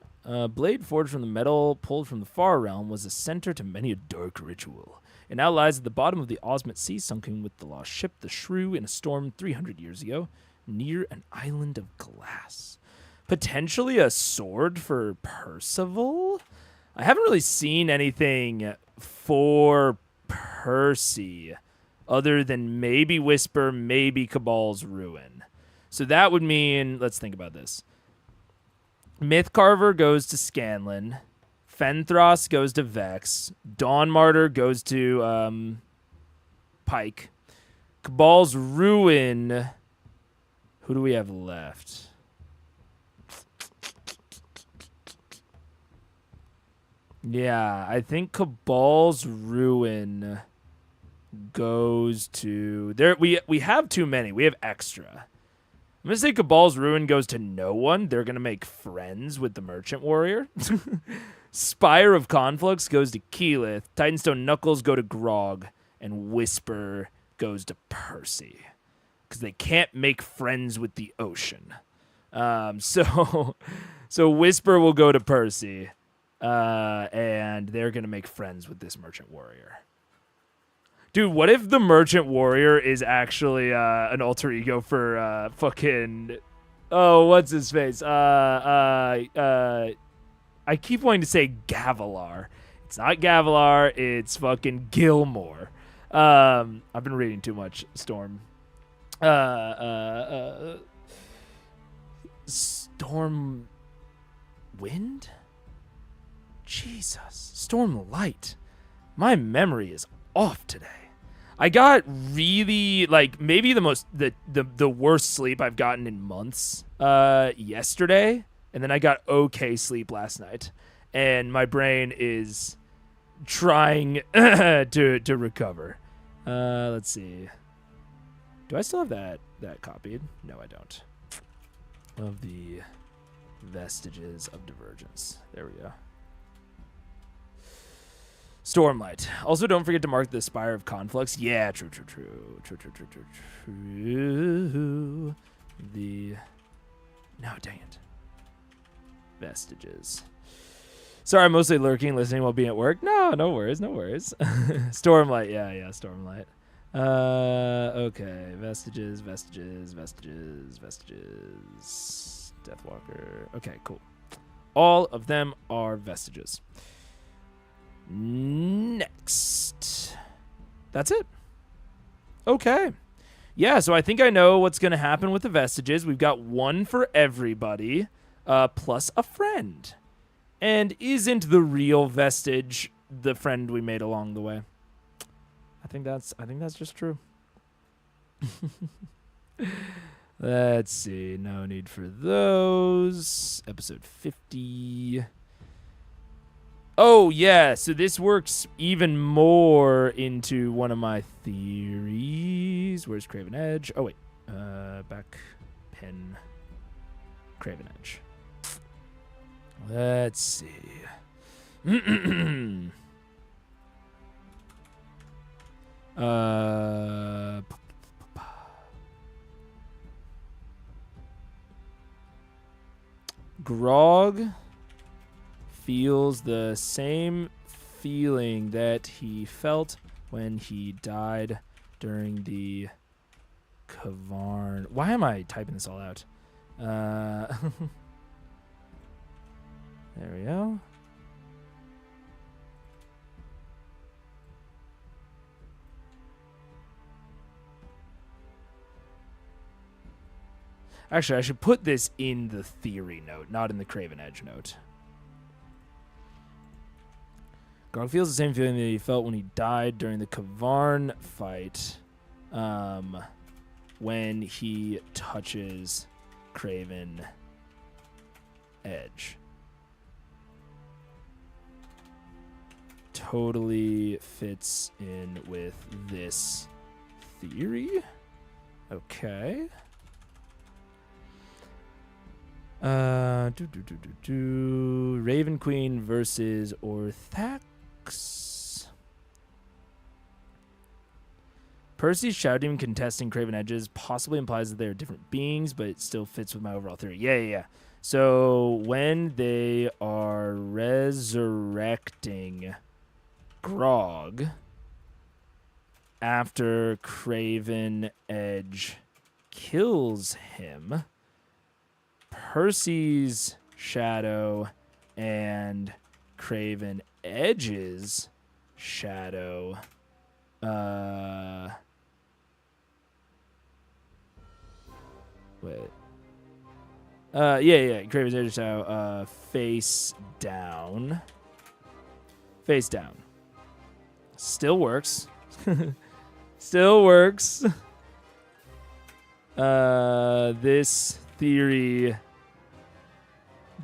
Blade forged from the metal pulled from the far realm was a center to many a dark ritual. It now lies at the bottom of the Osmit Sea, sunken with the lost ship, the Shrew, in a storm 300 years ago, near an island of glass. Potentially a sword for Percival? I haven't really seen anything for Percy other than maybe Whisper, maybe Cabal's Ruin. So that would mean, let's think about this. Mythcarver goes to Scanlan. Fenthros goes to Vex. Dawn Martyr goes to Pike. Cabal's Ruin. Who do we have left? Yeah, I think Cabal's Ruin goes to there. We have too many. We have extra. I'm gonna say Cabal's Ruin goes to no one. They're gonna make friends with the Merchant Warrior. Spire of Conflux goes to Keyleth. Titanstone Knuckles go to Grog, and Whisper goes to Percy because they can't make friends with the ocean. So Whisper will go to Percy. And they're going to make friends with this Merchant Warrior. Dude, what if the Merchant Warrior is actually an alter ego for fucking... Oh, what's his face? I keep wanting to say Gavilar. It's not Gavilar, it's fucking Gilmore. I've been reading too much Storm. Storm... Wind? Jesus. Stormlight. My memory is off today. I got really, maybe the worst sleep I've gotten in months yesterday, and then I got okay sleep last night, and my brain is trying to recover. Let's see. Do I still have that copied? No, I don't. Of the Vestiges of Divergence. There we go. Stormlight. Also, don't forget to mark the Spire of Conflux. Yeah, true. No, dang it. Vestiges. Sorry, I'm mostly lurking, listening while being at work. No worries. Stormlight. Yeah, Stormlight. Okay. Vestiges. Deathwalker. Okay, cool. All of them are Vestiges. Next. That's it. Okay. Yeah, so I think I know what's going to happen with the Vestiges. We've got one for everybody, plus a friend. And isn't the real Vestige the friend we made along the way? I think that's just true. Let's see. No need for those. Episode 50. Oh, yeah. So this works even more into one of my theories. Where's Craven Edge? Oh, wait. Back pen. Craven Edge. Let's see. Grog feels the same feeling that he felt when he died during the Kavarn. Why am I typing this all out? There we go. Actually, I should put this in the theory note, not in the Craven Edge note. Grog feels the same feeling that he felt when he died during the Kavarn fight, when he touches Craven Edge. Totally fits in with this theory. Okay. Raven Queen versus Orthax. Percy's Shadow Demon contesting Craven Edges possibly implies that they are different beings, but it still fits with my overall theory. Yeah. So when they are resurrecting Grog after Craven Edge kills him, Percy's shadow and Craven Edge's shadow Craven's Edge's shadow face down. Still works. Still works. This theory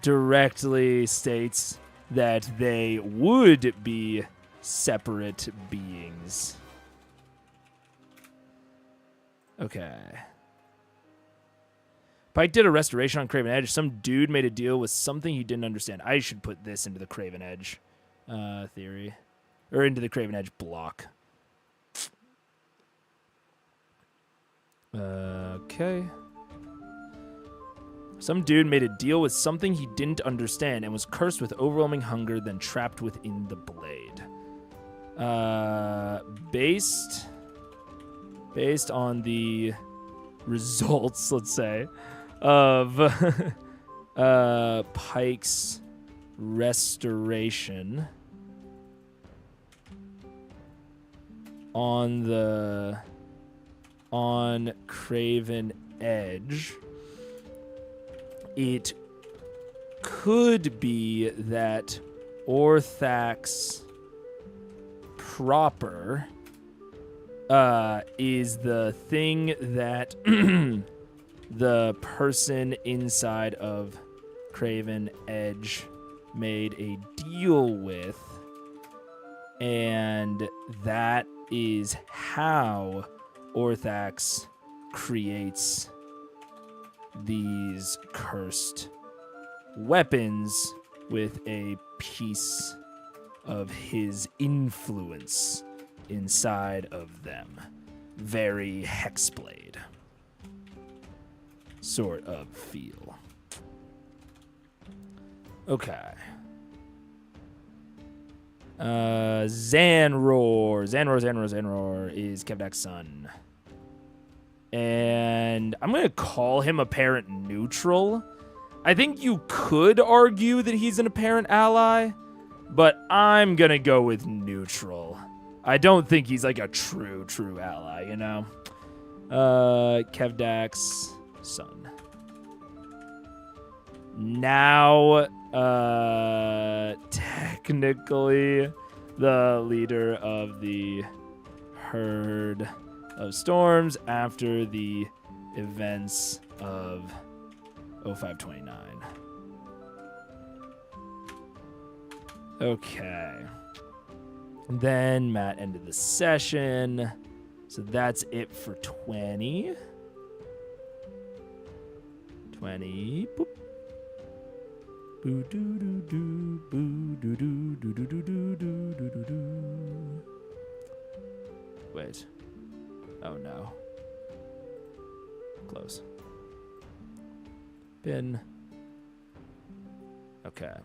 directly states that they would be separate beings. Okay. Pike did a restoration on Craven Edge. Some dude made a deal with something he didn't understand. I should put this into the Craven Edge theory. Or into the Craven Edge block. Okay. Some dude made a deal with something he didn't understand and was cursed with overwhelming hunger, then trapped within the blade. Based on the results, let's say, of Pike's restoration on Craven Edge, it could be that Orthax proper is the thing that the person inside of Craven Edge made a deal with, and that is how Orthax creates these cursed weapons with a piece of his influence inside of them. Very Hexblade sort of feel. Okay. Zanroar is Kevdak's son. And I'm going to call him apparent neutral. I think you could argue that he's an apparent ally, but I'm going to go with neutral. I don't think he's like a true ally, you know? Kevdak's son. Now, technically, the leader of the Herd of Storms after the events of 0529. Okay. Then Matt ended the session. So that's it for 20. 20. Boop. Boo doo doo doo. Boo doo doo doo doo doo doo doo doo doo. Wait. Oh no. Close. Bin. Okay.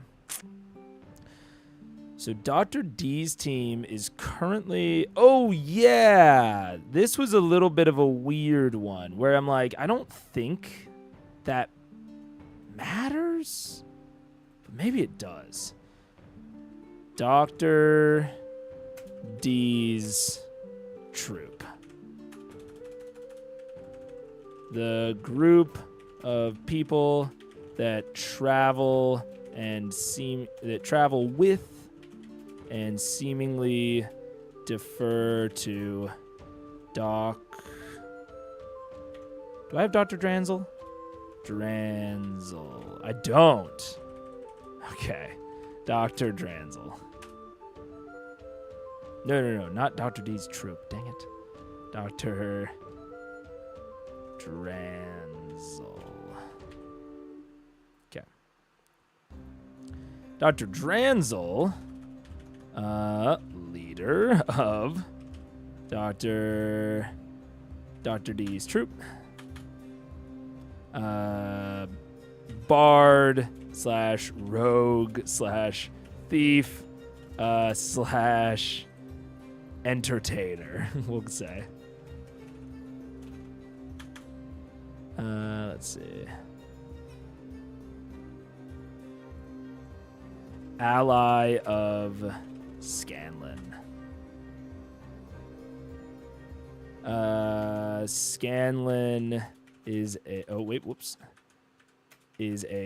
So Dr. D's team is currently... Oh, yeah! This was a little bit of a weird one, where I'm like, I don't think that matters? But maybe it does. Dr. D's troop. The group of people that travel with and seemingly defer to Doc. Do I have Dr. Dranzel? Dranzel. I don't. Okay. Dr. Dranzel. No, not Dr. D's troop. Dang it. Dr. Dranzel. Okay. Dr. Dranzel, leader of Dr. D's troop. Bard / rogue / thief / entertainer, we'll say. Let's see. Ally of Scanlan. Scanlan is a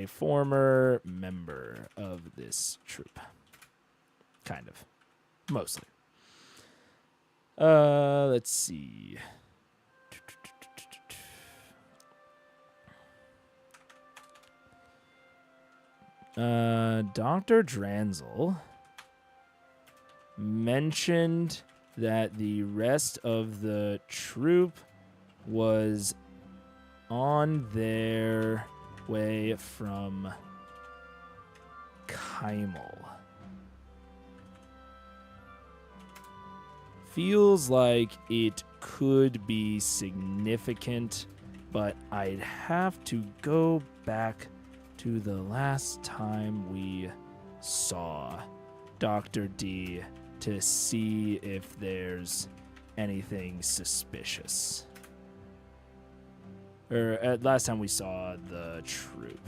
former member of this troop. Kind of. Mostly. Let's see. Dr. Dranzel mentioned that the rest of the troop was on their way from Kymel. Feels like it could be significant, but I'd have to go back to the last time we saw Dr. D to see if there's anything suspicious. Or last time we saw the troop.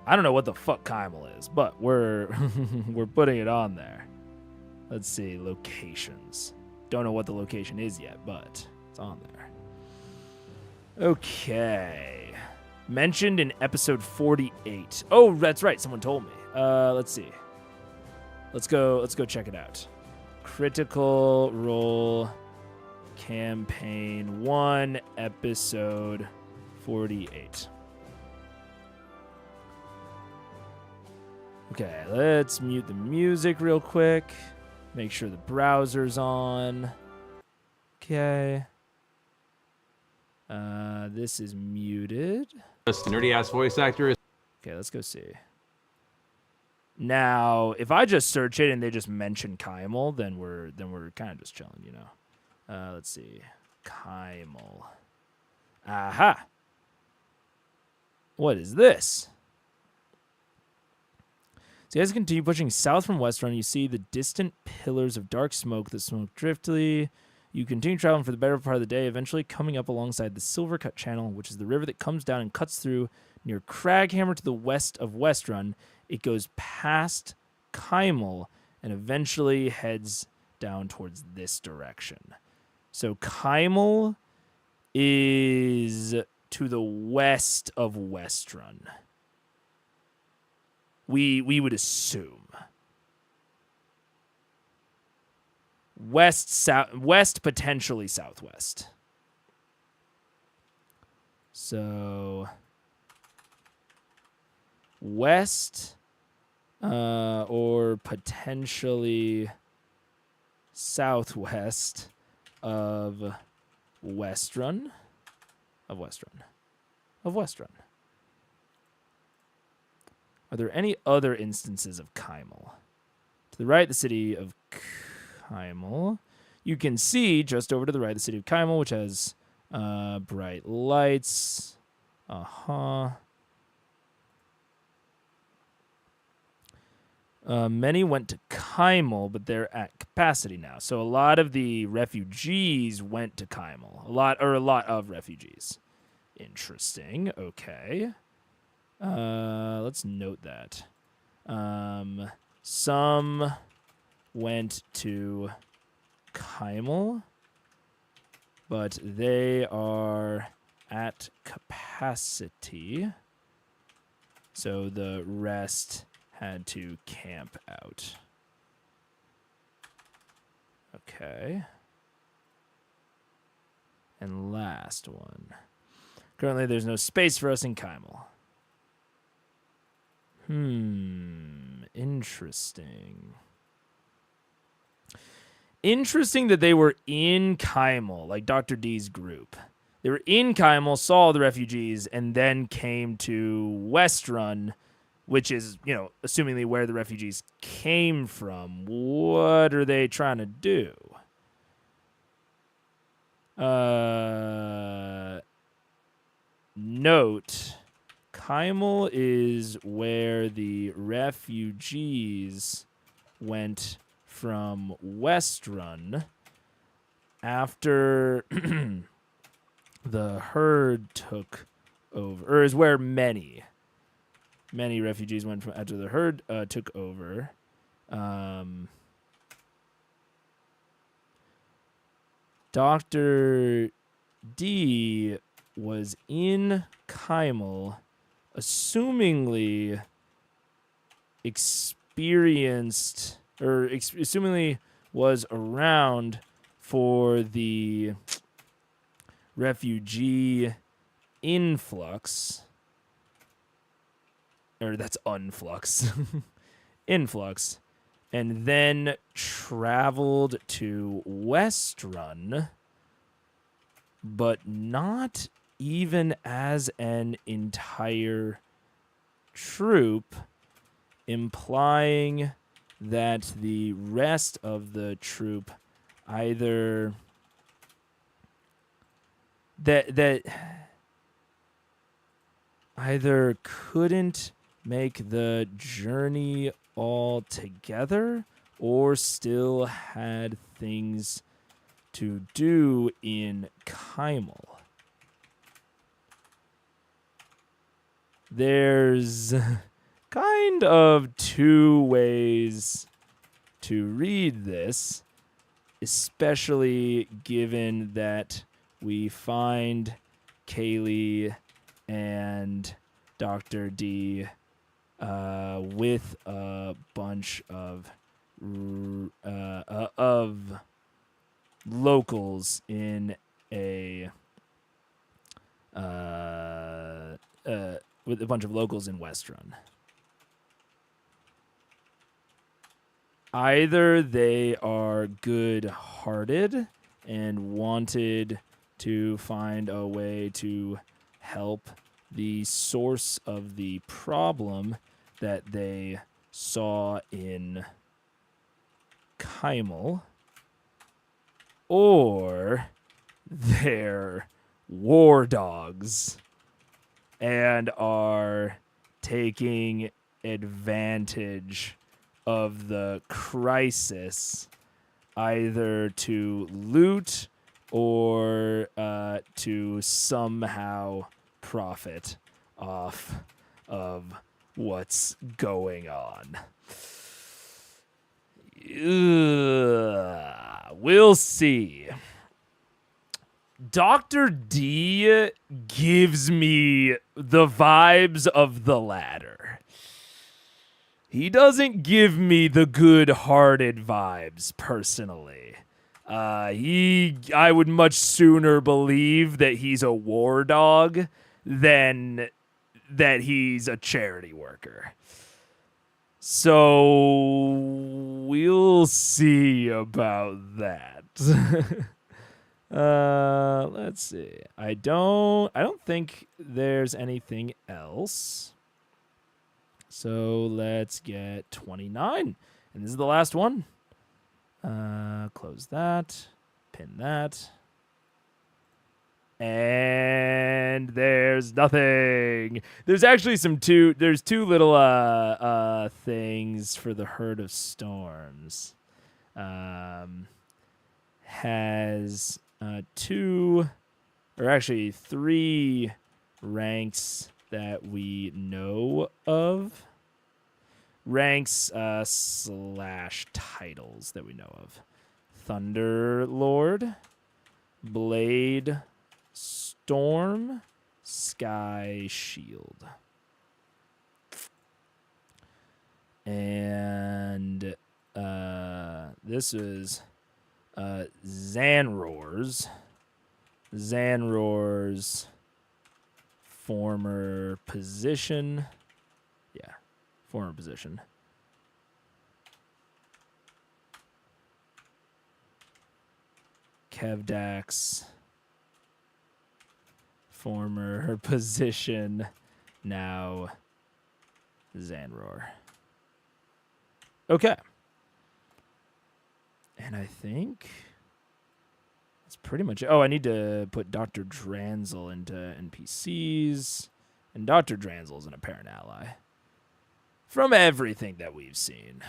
I don't know what the fuck Kymel is, but we're we're putting it on there. Let's see, locations. Don't know what the location is yet, but it's on there. Okay. Mentioned in episode 48. Oh, that's right. Someone told me. Let's see. Let's go check it out. Critical Role Campaign 1, episode 48. Okay, let's mute the music real quick. Make sure the browser's on. Okay. This is muted. Nerdy ass voice actor is. Okay, let's go see. Now, if I just search it and they just mention Kymel, then we're kind of just chilling, you know. Let's see. Kymel. Aha. What is this? So as you continue pushing south from Westrun, you see the distant pillars of dark smoke that smoke driftily. You continue traveling for the better part of the day, eventually coming up alongside the Silvercut Channel, which is the river that comes down and cuts through near Craghammer to the west of Westrun. It goes past Kymel and eventually heads down towards this direction. So Kymel is to the west of Westrun. We would assume. West, potentially southwest. So west, or potentially southwest of Westrun. Are there any other instances of Kymel? To the right, the city of Kymel. You can see just over to the right the city of Kymel, which has bright lights. Many went to Kymel, but they're at capacity now. So a lot of the refugees went to Kymel. A lot of refugees. Interesting. Okay. Let's note that. Some went to Kymel, but they are at capacity. So the rest had to camp out. Okay. And last one. Currently, there's no space for us in Kymel. Interesting. Interesting that they were in Kymel, like Dr. D's group. They were in Kymel, saw the refugees, and then came to Westrun, which is, you know, assumingly where the refugees came from. What are they trying to do? Note, Kymel is where the refugees went from Westrun after the herd took over, or is where many refugees went from after the herd took over. Dr. D was in Kymel, assumingly experienced, or assumingly was around for the refugee influx, or that's unflux, influx, and then traveled to Westrun, but not even as an entire troop, implying that the rest of the troop either either couldn't make the journey all together or still had things to do in Kymel. There's kind of two ways to read this, especially given that we find Kaylee and Dr. D with a bunch of locals in a with a bunch of locals in Westrun. Either they are good-hearted and wanted to find a way to help the source of the problem that they saw in Kymel, or they're war dogs and are taking advantage of the crisis either to loot or to somehow profit off of what's going on. We'll see. Dr. D gives me the vibes of the latter. He doesn't give me the good-hearted vibes, personally. I would much sooner believe that he's a war dog than that he's a charity worker. So we'll see about that. Let's see. I don't think there's anything else. So let's get 29. And this is the last one. Close that. Pin that. And there's nothing. There's actually there's two little things for the Herd of Storms. Has three ranks that we know of. Ranks / titles that we know of. Thunder Lord, Blade, Storm, Sky, Shield. And this is Zanroar's former position. Yeah, former position. Kevdax, former position, now Zanroar. Okay. And I think that's pretty much it. Oh, I need to put Dr. Dranzel into NPCs. And Dr. Dranzel is an apparent ally. From everything that we've seen.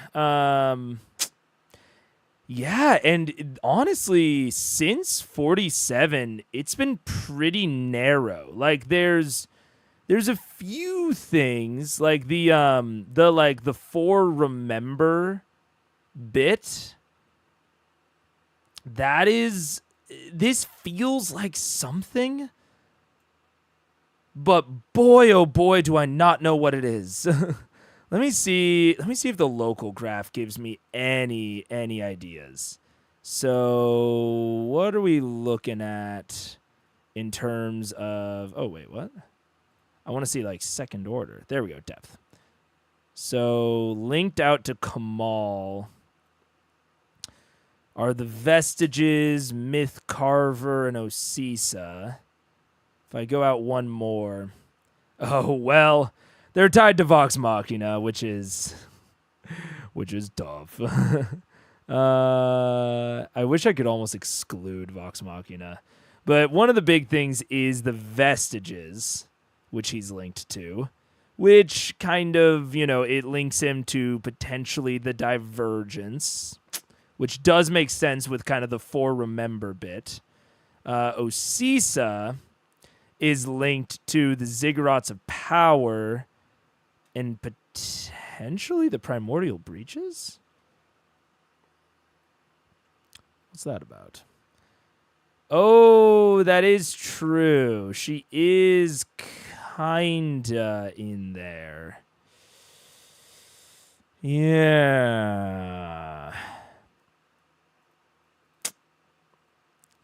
Yeah, and honestly, since 47, it's been pretty narrow. Like there's a few things like the for remember bit. That is, this feels like something, but boy oh boy do I not know what it is. Let me see if the local graph gives me any ideas. So, what are we looking at in terms of, oh wait, what? I want to see like second order. There we go, depth. So, linked out to Kamal are the Vestiges, Myth Carver, and Osisa. If I go out one more, oh well, they're tied to Vox Machina, which is tough. I wish I could almost exclude Vox Machina, but one of the big things is the Vestiges, which he's linked to, which kind of, it links him to potentially the Divergence, which does make sense with kind of the for remember bit. Osisa is linked to the Ziggurats of Power and potentially the Primordial Breaches? What's that about? Oh, that is true. She is kinda in there. Yeah.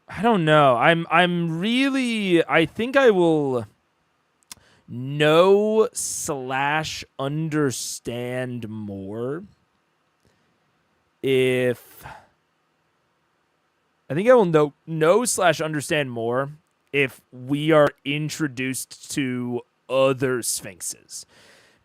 I don't know. I think I will know/understand more if I think I will know/understand more if we are introduced to other Sphinxes.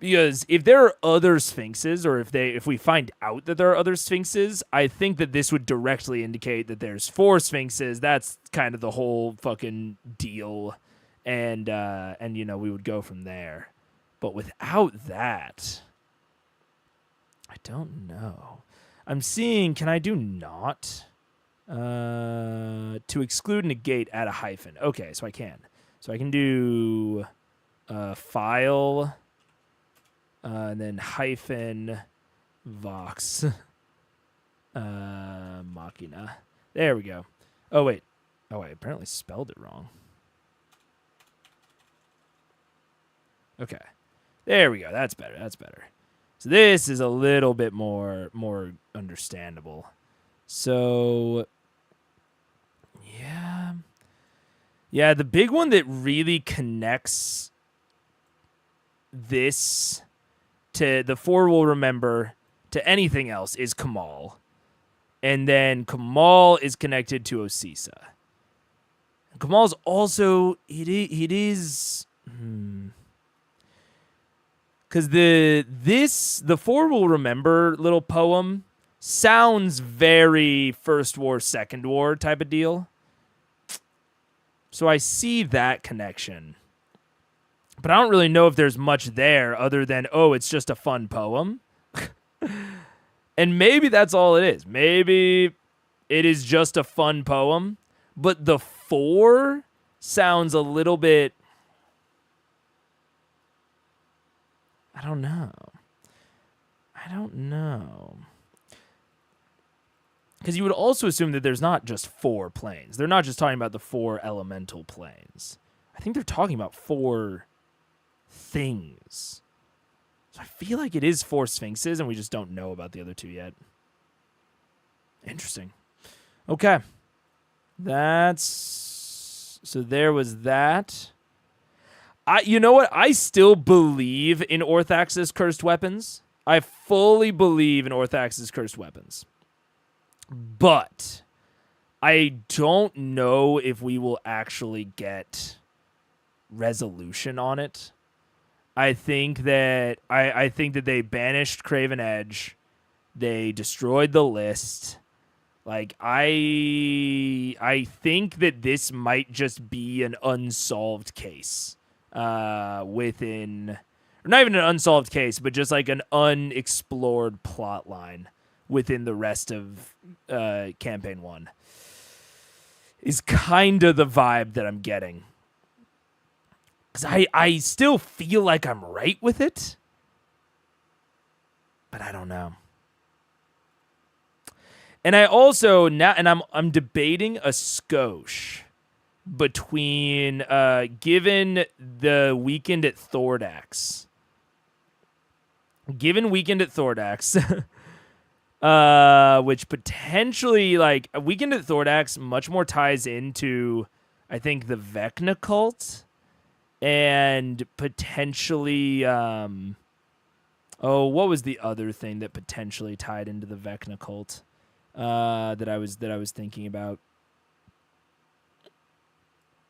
Because if there are other Sphinxes, or if we find out that there are other Sphinxes, I think that this would directly indicate that there's 4 Sphinxes. That's kind of the whole fucking deal. And we would go from there. But without that, I don't know. I'm seeing, can I do not? To exclude, negate, add a hyphen. Okay, so I can. So I can do file, and then hyphen Vox Machina. There we go. Oh, wait. Oh, I apparently spelled it wrong. Okay. There we go. That's better. That's better. So this is a little bit more understandable. So, yeah. Yeah, the big one that really connects this to the 4 will remember to anything else is Kamal. And then Kamal is connected to Osisa. Kamal's also, it is because the 4 will remember little poem sounds very First War, Second War type of deal. So I see that connection. But I don't really know if there's much there other than, oh, it's just a fun poem. And maybe that's all it is. Maybe it is just a fun poem. But the 4 sounds a little bit, I don't know. Because you would also assume that there's not just 4 planes. They're not just talking about the 4 elemental planes. I think they're talking about 4 things. So I feel like it is 4 sphinxes, and we just don't know about the other 2 yet. Interesting. Okay. So there was that. You know what? I still believe in Orthax's cursed weapons. I fully believe in Orthax's cursed weapons. But I don't know if we will actually get resolution on it. I think that they banished Craven Edge. They destroyed the list. Like, I think that this might just be an unsolved case within, or not even an unsolved case, but just like an unexplored plot line within the rest of campaign 1 is kind of the vibe that I'm getting. Because I still feel like I'm right with it, but I don't know. And I also I'm debating a skosh between given the weekend at Thordax. Which potentially, like, a weekend at Thordax much more ties into, I think, the Vecna cult, and potentially what was the other thing that potentially tied into the Vecna cult that I was thinking about?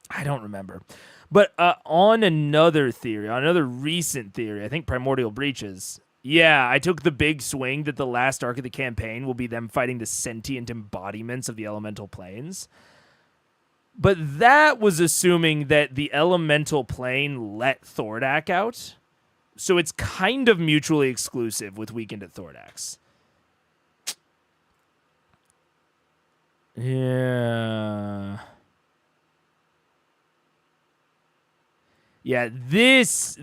I don't remember. But on another recent theory, I think Primordial Breaches. Yeah, I took the big swing that the last arc of the campaign will be them fighting the sentient embodiments of the elemental planes. But that was assuming that the elemental plane let Thordak out. So it's kind of mutually exclusive with Weekend at Thordax. Yeah. Yeah, this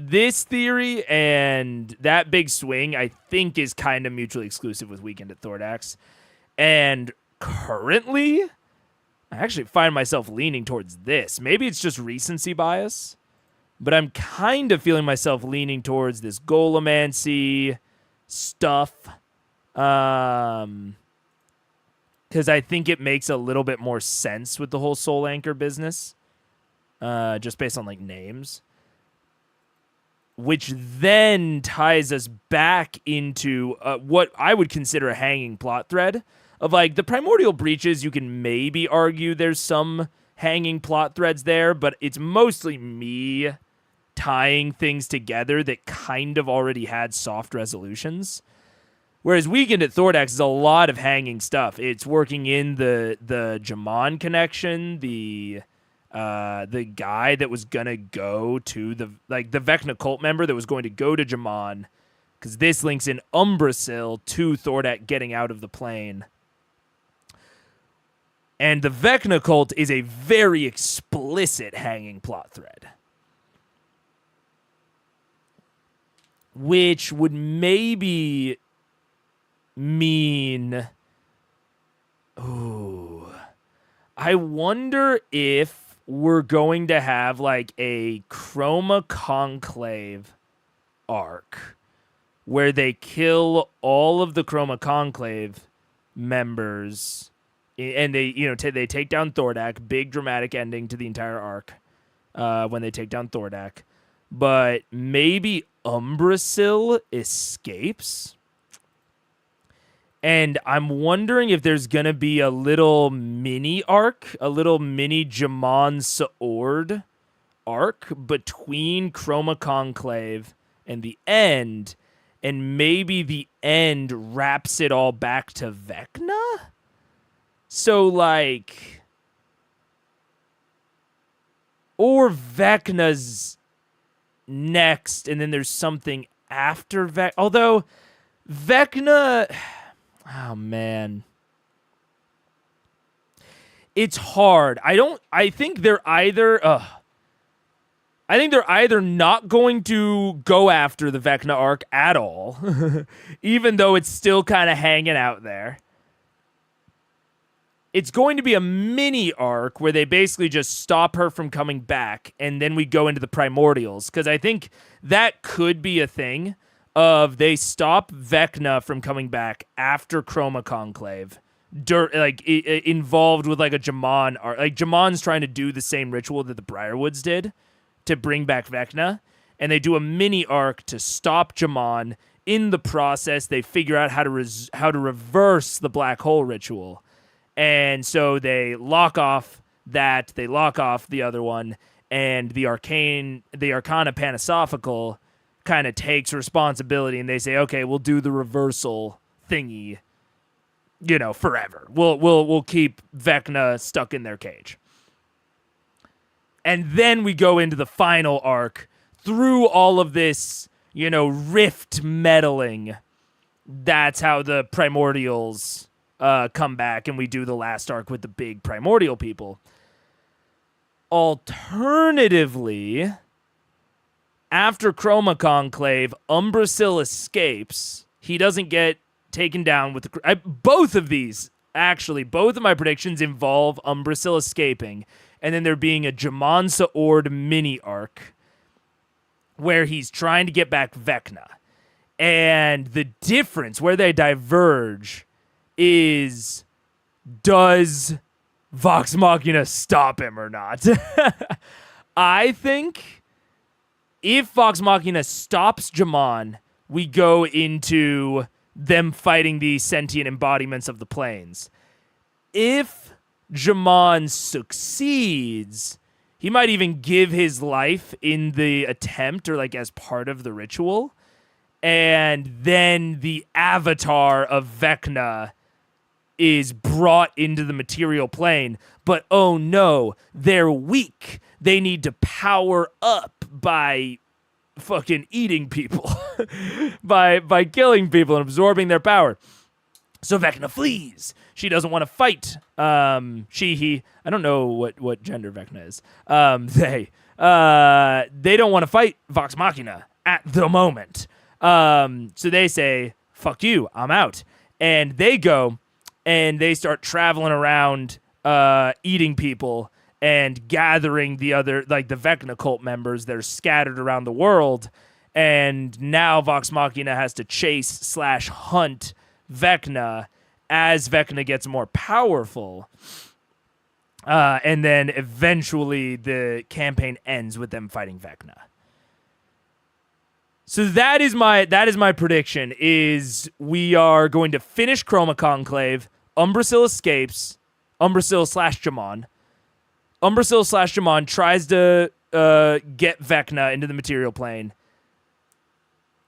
theory and that big swing, I think, is kind of mutually exclusive with Weekend at Thordax. And currently, I actually find myself leaning towards this. Maybe it's just recency bias, but I'm kind of feeling myself leaning towards this Golemancy stuff. Because I think it makes a little bit more sense with the whole Soul Anchor business. Just based on, like, names. Which then ties us back into what I would consider a hanging plot thread of, like, the Primordial Breaches. You can maybe argue there's some hanging plot threads there, but it's mostly me tying things together that kind of already had soft resolutions. Whereas Weekend at Thordax is a lot of hanging stuff. It's working in the Jamon connection, the guy that was gonna go to the Vecna cult member that was going to go to Jamon, because this links in Umbrasil to Thordak getting out of the plane. And the Vecna cult is a very explicit hanging plot thread, which would maybe mean, I wonder if we're going to have, like, a Chroma Conclave arc where they kill all of the Chroma Conclave members, and they take down Thordak. Big dramatic ending to the entire arc when they take down Thordak. But maybe Umbrasil escapes. And I'm wondering if there's going to be a little mini arc, a little mini Jamon Saord arc between Chroma Conclave and the end, and maybe the end wraps it all back to Vecna? So, like, or Vecna's next, and then there's something after Vecna. Although, Vecna... Oh, man. It's hard. I think they're either not going to go after the Vecna arc at all, even though it's still kind of hanging out there. it's going to be a mini arc where they basically just stop her from coming back, and then we go into the primordials, because I think that could be a thing of they stop Vecna from coming back after Chroma Conclave, involved with like a Jamon arc. Like Jamon's trying to do the same ritual that the Briarwoods did to bring back Vecna, and they do a mini arc to stop Jamon. In the process, they figure out how to reverse the black hole ritual. And so they lock off that, they lock off the other one, and the Arcana Panisophical kind of takes responsibility, and they say, okay, we'll do the reversal thingy, forever. We'll keep Vecna stuck in their cage. And then we go into the final arc through all of this, rift meddling. That's how the primordials come back, and we do the last arc with the big primordial people. Alternatively, after Chroma Conclave, Umbrasyl escapes. He doesn't get taken down with the... both of my predictions involve Umbrasyl escaping, and then there being a Jamon Saord mini arc where he's trying to get back Vecna. And the difference, where they diverge, is does Vox Machina stop him or not? I think if Vox Machina stops Jamon, we go into them fighting the sentient embodiments of the planes. If Jamon succeeds, he might even give his life in the attempt or like as part of the ritual. And then the avatar of Vecna is brought into the material plane. But oh no, they're weak. They need to power up by fucking eating people. by killing people and absorbing their power. So Vecna flees. She doesn't want to fight. He. I don't know what gender Vecna is. They don't want to fight Vox Machina at the moment. So they say, fuck you, I'm out. And they go and they start traveling around, eating people and gathering the other, like the Vecna cult members that are scattered around the world. And now Vox Machina has to chase/hunt Vecna as Vecna gets more powerful. And then eventually the campaign ends with them fighting Vecna. So that is my prediction, is we are going to finish Chroma Conclave, Umbrasyl escapes, Umbrasyl/Jamon. Umbrasyl/Jamon tries to get Vecna into the material plane.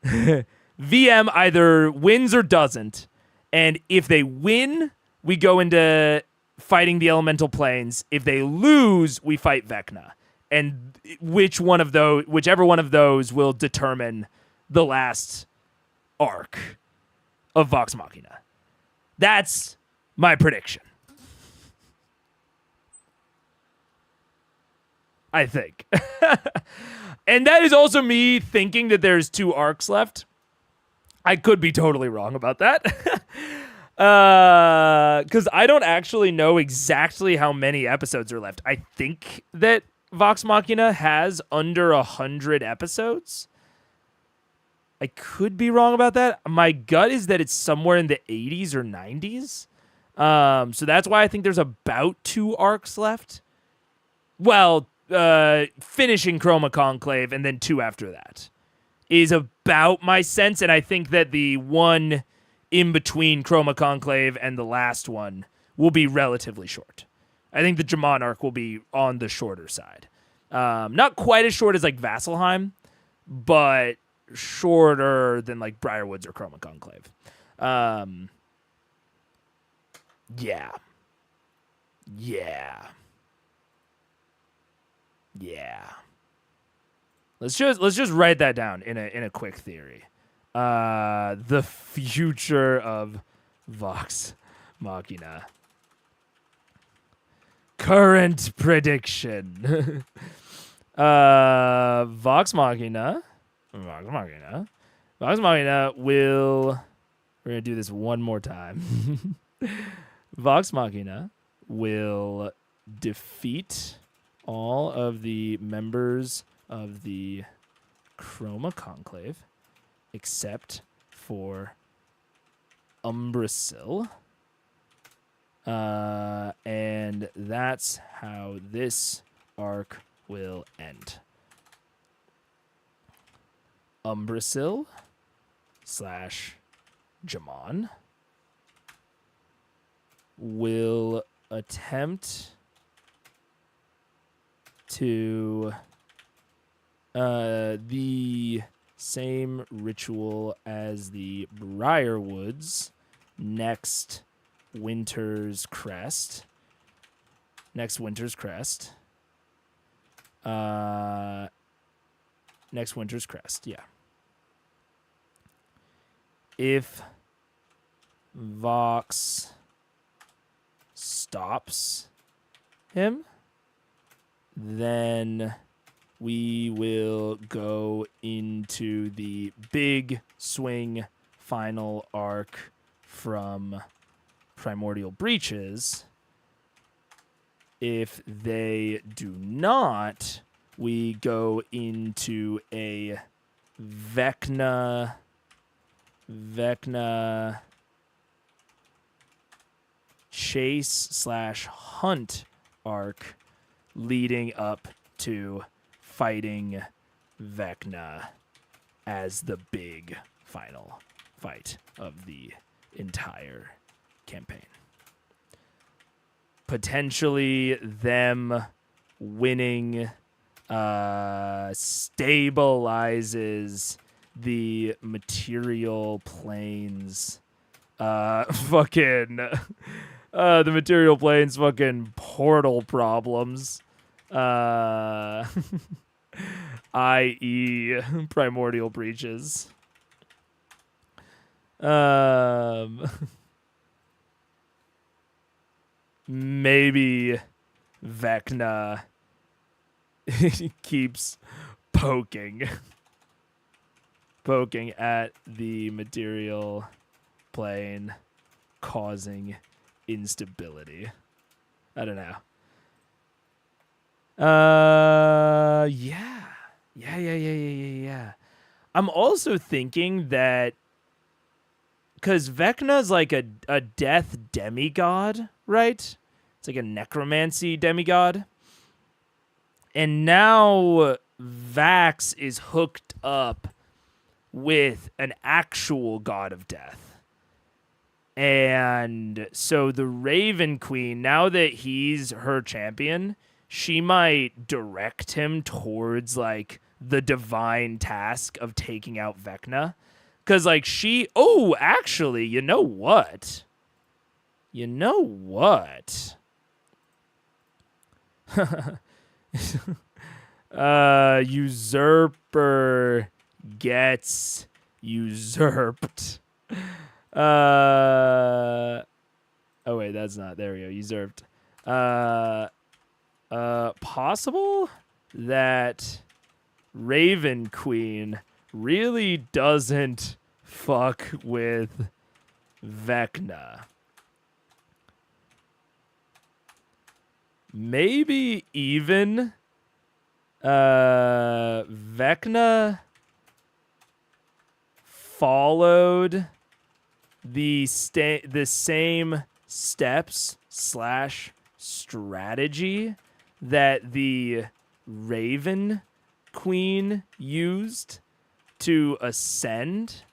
VM either wins or doesn't. And if they win, we go into fighting the elemental planes. If they lose, we fight Vecna. And whichever one of those will determine the last arc of Vox Machina. That's my prediction. I think. And that is also me thinking that there's 2 arcs left. I could be totally wrong about that. Because I don't actually know exactly how many episodes are left. I think that Vox Machina has under 100 episodes. I could be wrong about that. My gut is that it's somewhere in the 80s or 90s. So that's why I think there's about 2 arcs left. Well, finishing Chroma Conclave and then 2 after that is about my sense. And I think that the one in between Chroma Conclave and the last one will be relatively short. I think the Jamon arc will be on the shorter side. Not quite as short as like Vasselheim, but shorter than like Briarwoods or Chroma Conclave. Yeah. Let's just write that down in a quick theory. The future of Vox Machina. Current prediction. Vox Machina will... We're going to do this one more time. Vox Machina will defeat all of the members of the Chroma Conclave except for Umbrasyl. And that's how this arc will end. Umbrasyl / Jamon will attempt to the same ritual as the Briarwoods next Winter's Crest. Next Winter's Crest, yeah. If Vox stops him, then we will go into the big swing final arc from Primordial Breaches. If they do not, we go into a Vecna chase / hunt arc leading up to fighting Vecna as the big final fight of the entire campaign. Potentially them winning stabilizes the material planes. The material planes fucking portal problems. I.e. Primordial Breaches. Maybe Vecna keeps poking at the material plane, causing instability. I don't know. Yeah. I'm also thinking that because Vecna's like a death demigod, right? It's like a necromancy demigod. And now Vax is hooked up with an actual god of death. And so the Raven Queen, now that he's her champion, she might direct him towards like the divine task of taking out Vecna. Because like actually, you know what? Usurper gets usurped. Oh wait, that's not. There we go. Usurped. Possible that Raven Queen really doesn't fuck with Vecna. Maybe even Vecna followed the same steps / strategy that the Raven Queen used to ascend.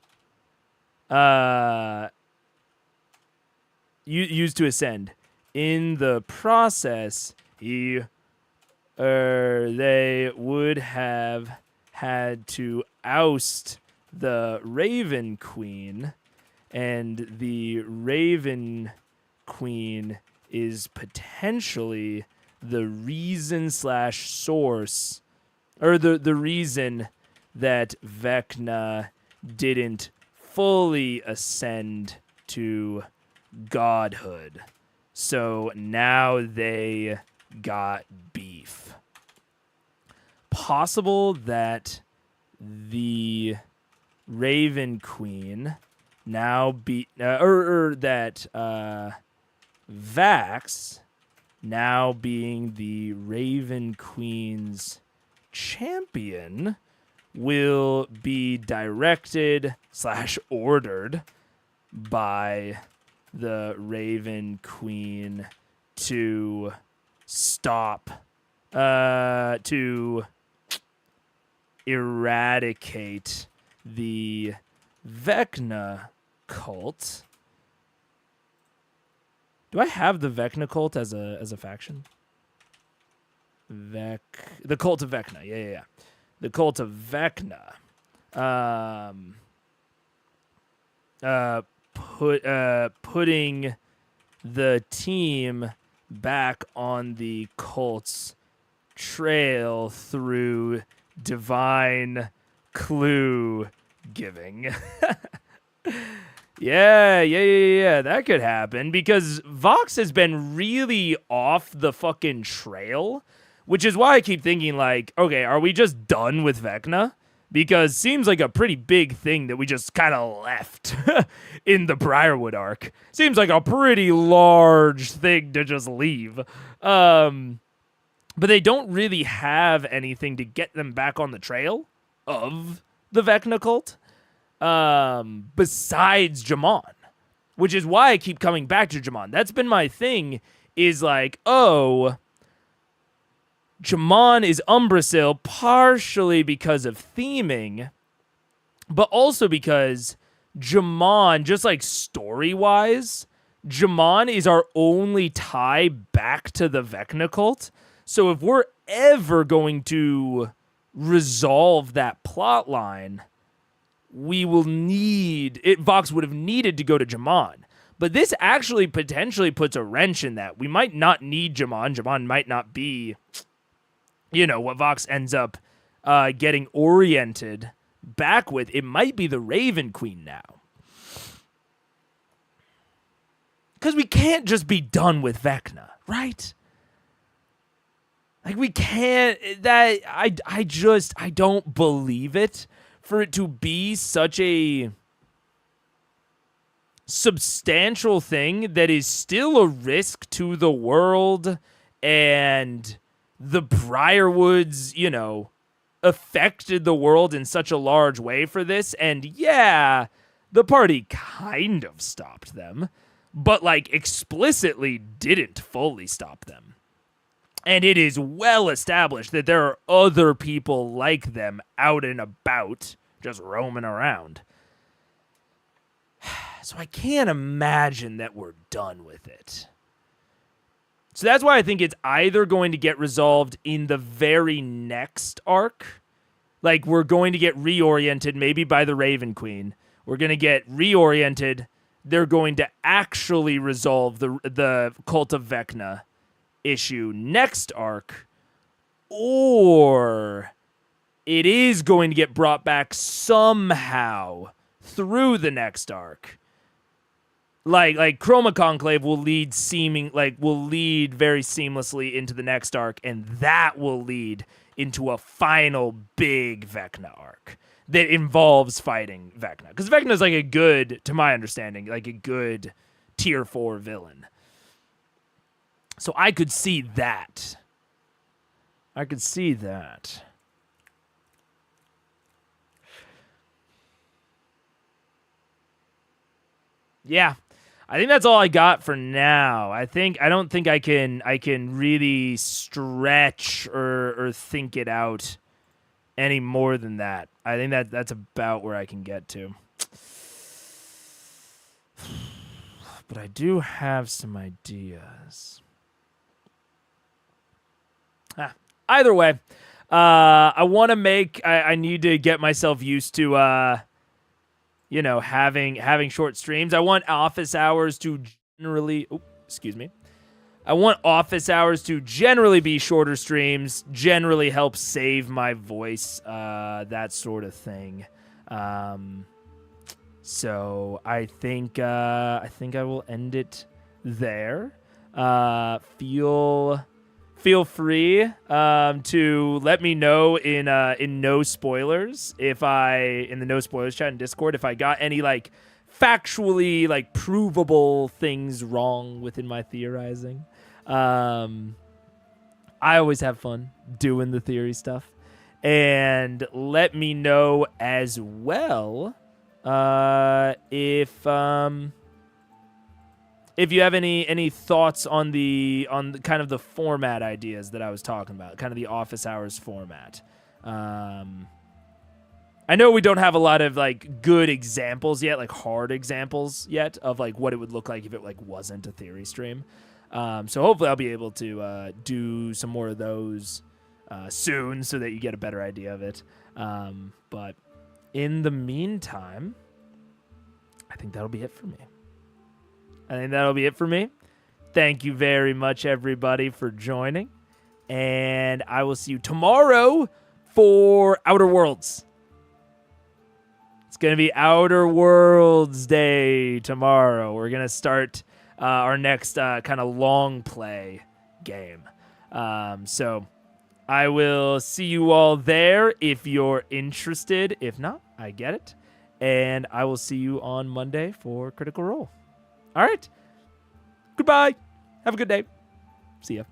Used to ascend. In the process, they would have had to oust the Raven Queen, and the Raven Queen is potentially the reason / source, or the reason that Vecna didn't fully ascend to godhood. So now they got beef. Possible that the Raven Queen now that Vax now being the Raven Queen's champion, will be directed / ordered by the Raven Queen to stop, to eradicate the Vecna cult. Do I have the Vecna cult as a faction? The cult of Vecna. Yeah. The cult of Vecna. Putting the team back on the cult's trail through divine clue giving. Yeah, that could happen because Vox has been really off the fucking trail, which is why I keep thinking like, okay, are we just done with Vecna? Because seems like a pretty big thing that we just kind of left in the Briarwood arc. Seems like a pretty large thing to just leave. But they don't really have anything to get them back on the trail of the Vecna cult. Besides Jamon, which is why I keep coming back to Jamon. That's been my thing, is like, oh, Jamon is Umbrasyl partially because of theming, but also because Jamon, just like story-wise, Jamon is our only tie back to the Vecna cult. So if we're ever going to resolve that plot line, we will need it. Vox would have needed to go to Jamon, but this actually potentially puts a wrench in that. We might not need Jamon. Jamon might not be, what Vox ends up getting oriented back with. It might be the Raven Queen now, because we can't just be done with Vecna, right? Like we can't. That I don't believe it. For it to be such a substantial thing that is still a risk to the world and the Briarwoods, affected the world in such a large way for this. And yeah, the party kind of stopped them, but like explicitly didn't fully stop them. And it is well established that there are other people like them out and about, just roaming around. So I can't imagine that we're done with it. So that's why I think it's either going to get resolved in the very next arc. Like, we're going to get reoriented, maybe by the Raven Queen. We're going to get reoriented. They're going to actually resolve the Cult of Vecna issue next arc, or it is going to get brought back somehow through the next arc. Like Chroma Conclave will lead very seamlessly into the next arc, and that will lead into a final big Vecna arc that involves fighting Vecna. Because Vecna is like a good, to my understanding, like a good tier 4 villain. So I could see that. Yeah. I think that's all I got for now. I don't think I can really stretch or think it out any more than that. I think that's about where I can get to. But I do have some ideas. Either way, I want to I need to get myself used to, having short streams. I want office hours to generally, I want office hours to generally be shorter streams, generally help save my voice, that sort of thing. So I think I will end it there. Feel free to let me know in no spoilers in the no spoilers chat in Discord if I got any like factually like provable things wrong within my theorizing. I always have fun doing the theory stuff. And let me know as well if you have any thoughts on the kind of the format ideas that I was talking about, kind of the office hours format. I know we don't have a lot of like good examples yet, like hard examples yet of like what it would look like if it like wasn't a theory stream. So hopefully I'll be able to do some more of those soon so that you get a better idea of it. But in the meantime, I think that'll be it for me. Thank you very much, everybody, for joining. And I will see you tomorrow for Outer Worlds. It's going to be Outer Worlds Day tomorrow. We're going to start our next kind of long play game. So I will see you all there if you're interested. If not, I get it. And I will see you on Monday for Critical Role. All right. Goodbye. Have a good day. See ya.